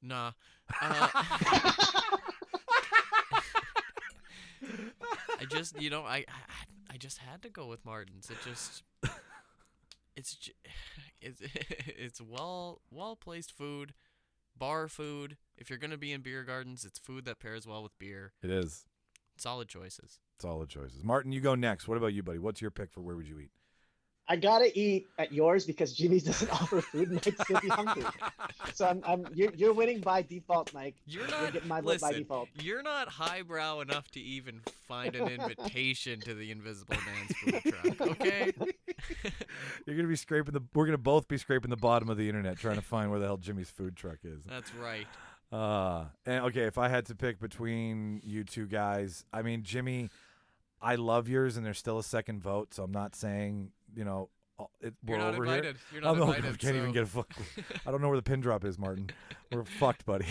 Nah. I just, I just had to go with Martin's. It's well placed food, bar food. If you're gonna be in beer gardens, it's food that pairs well with beer. It is. Solid choices. Solid choices. Martin, you go next. What about you, buddy? What's your pick for where would you eat? I gotta eat at yours because Jimmy's doesn't offer food and Mike's gonna be hungry. So you're winning by default, Mike. You're not getting my vote by default. You're not highbrow enough to even find an invitation to the Invisible Man's food truck, okay? You're gonna be we're gonna both be scraping the bottom of the internet trying to find where the hell Jimmy's food truck is. That's right. And okay, if I had to pick between you two guys, I mean, Jimmy, I love yours, and there's still a second vote, so I'm not saying, we're You're not over invited. here. You're not invited. I can't even get a fuck. I don't know where the pin drop is, Martin. We're fucked, buddy.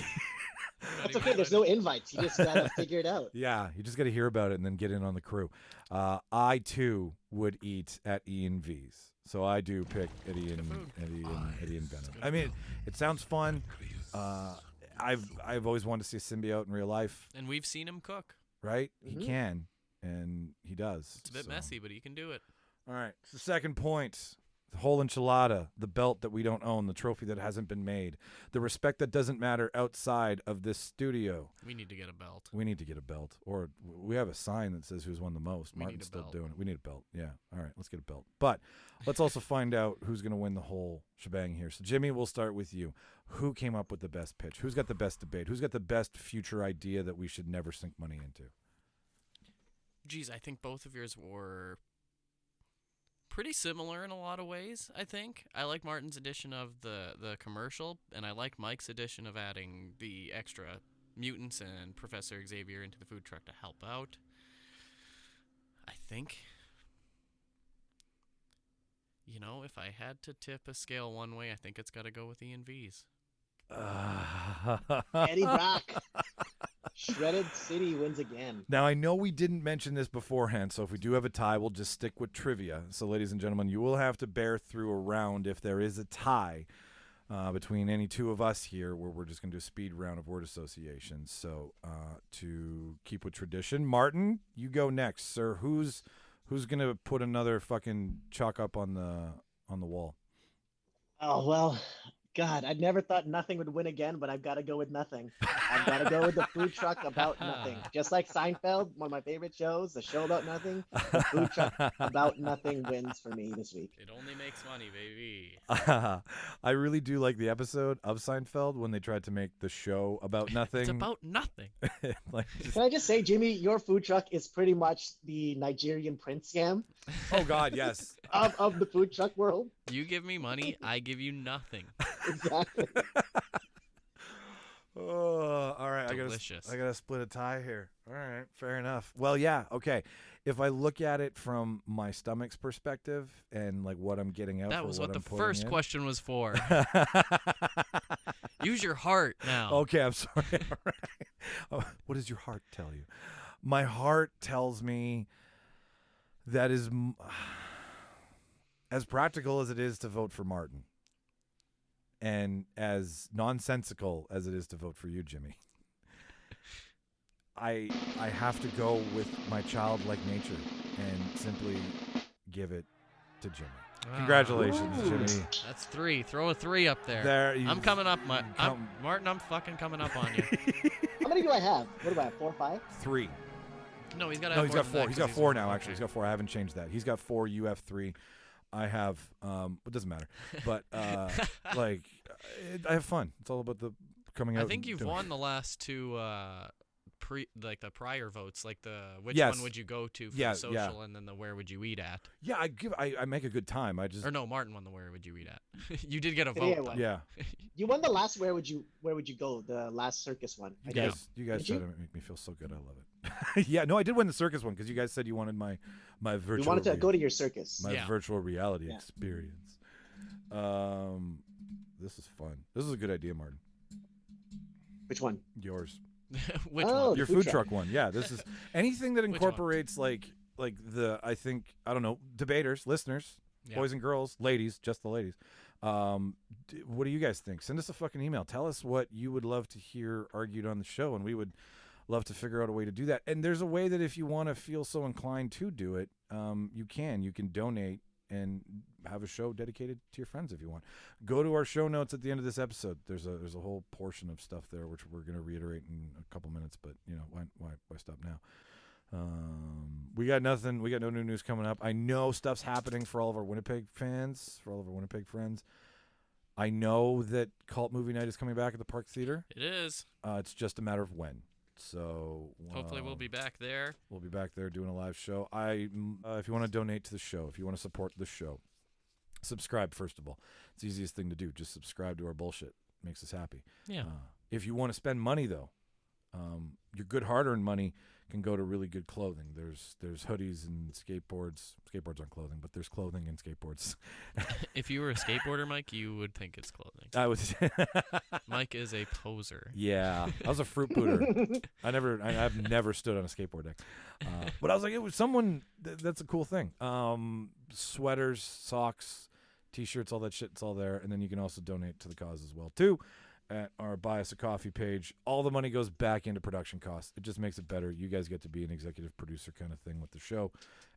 That's okay. There's no invites. You just gotta figure it out. Yeah, you just got to hear about it and then get in on the crew. I too would eat at E&V's, so I do pick Eddie and Venom. I mean, it sounds fun. I've always wanted to see a symbiote in real life, And we've seen him cook. right? He can, and he does. It's a bit messy, but he can do it. All right. So second point, the whole enchilada, the belt that we don't own, the trophy that hasn't been made, the respect that doesn't matter outside of this studio. We need to get a belt. We need to get a belt, or we have a sign that says who's won the most. We need Martin's a still belt. doing it. We need a belt. Yeah. All right. Let's get a belt. But let's also find out who's going to win the whole shebang here. So Jimmy, we'll start with you. Who came up with the best pitch? Who's got the best debate? Who's got the best future idea that we should never sink money into? Geez, I think both of yours were pretty similar in a lot of ways, I think. I like Martin's edition of the commercial, and I like Mike's edition of adding the extra mutants and Professor Xavier into the food truck to help out. I think, if I had to tip a scale one way, I think it's got to go with E&V's. Eddie Brock. Shredded City wins again. Now, I know we didn't mention this beforehand, so if we do have a tie, we'll just stick with trivia. So, ladies and gentlemen, you will have to bear through a round if there is a tie between any two of us here, where we're just going to do a speed round of word associations. So, to keep with tradition, Martin, you go next, sir. Who's going to put another fucking chalk up on the wall? Oh, well, God, I never thought nothing would win again, but I've got to go with nothing. I've got to go with the food truck about nothing. Just like Seinfeld, one of my favorite shows, the show about nothing, the food truck about nothing wins for me this week. It only makes money, baby. I really do like the episode of Seinfeld when they tried to make the show about nothing. It's about nothing. Can I just say, Jimmy, your food truck is pretty much the Nigerian prince scam Oh, God, yes. of the food truck world. You give me money, I give you nothing. Exactly. Oh, all right. Delicious. I gotta split a tie here. All right, fair enough. Well, yeah, okay. If I look at it from my stomach's perspective and like what I'm getting out, That was what the I'm putting first in. question was for. Use your heart now. Okay, I'm sorry. All right. What does your heart tell you? My heart tells me that is as practical as it is to vote for Martin, and as nonsensical as it is to vote for you, Jimmy. I have to go with my childlike nature and simply give it to Jimmy. Congratulations, Jimmy. That's 3. Throw a 3 up there. I'm coming up, Martin. I'm fucking coming up on you. How many do I have? What do I have? 4 or 5? 3. No, he's got. No, he's got 4. He's got 4 now. okay. Actually, he's got 4. I haven't changed that. He's got 4. You have 3. I have. It doesn't matter. But I have fun. It's all about the coming out. I think you've doing won the last 2. The prior votes, like the which Yes. one would you go to for Yeah, the social, yeah. and then the where would you eat at? Yeah, I make a good time. I just Or no, Martin won the where would you eat at. You did get a Today I vote. won. Though. yeah. You won the last where would you go? The last circus one. I You did. guys Did try you? to make me feel so good. I love it. Yeah, no, I did win the circus one because you guys said you wanted my virtual. You wanted to go to your circus. my Yeah. virtual reality Yeah. experience. This is fun. This is a good idea, Martin. Which one? Yours. Which Oh, one? Your food food truck. truck one. Yeah, this is anything that Which one? incorporates like the I don't know, debaters, listeners, Yeah. boys and girls, ladies, just the ladies. What do you guys think? Send us a fucking email. Tell us what you would love to hear argued on the show, and we would love to figure out a way to do that. And there's a way that if you want to feel so inclined to do it, you can donate and have a show dedicated to your friends if you want. Go to our show notes at the end of this episode. There's a whole portion of stuff there which we're going to reiterate in a couple minutes, but why stop now? We got nothing. We got no new news coming up. I know stuff's happening for all of our Winnipeg fans, for all of our Winnipeg friends. I know that Cult Movie Night is coming back at the Park Theater. It is. It's just a matter of when. So hopefully we'll be back there. We'll be back there doing a live show. If you want to donate to the show, if you want to support the show, subscribe first of all. It's the easiest thing to do. Just subscribe to our bullshit. Makes us happy. Yeah. If you want to spend money though, your good hard-earned money can go to really good clothing. There's hoodies and skateboards. Skateboards aren't clothing, but there's clothing and skateboards. If you were a skateboarder, Mike, you would think it's clothing. I was. Mike is a poser. Yeah, I was a fruit booter. I've never stood on a skateboard deck, but I was like, it was someone. That's a cool thing. Sweaters, socks, T-shirts, all that shit. It's all there, and then you can also donate to the cause as well too. At our Buy Us a Coffee page. All the money goes back into production costs. It just makes it better. You guys get to be an executive producer kind of thing with the show.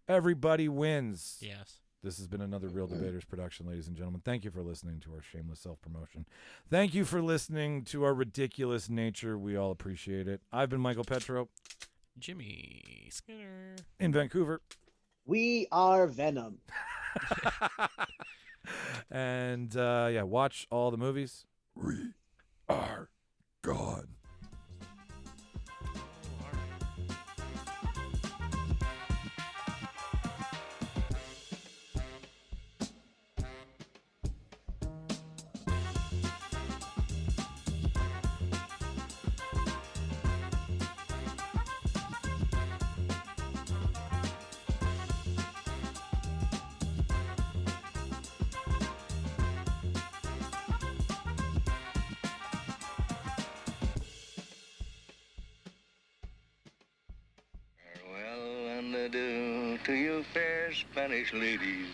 Everybody wins. Yes. This has been another Real Debaters production, ladies and gentlemen. Thank you for listening to our shameless self-promotion. Thank you for listening to our ridiculous nature. We all appreciate it. I've been Michael Petrow. Jimmy Skinner. In Vancouver. We are Venom. And, watch all the movies. We are gone. Farewell and adieu to you fair Spanish ladies.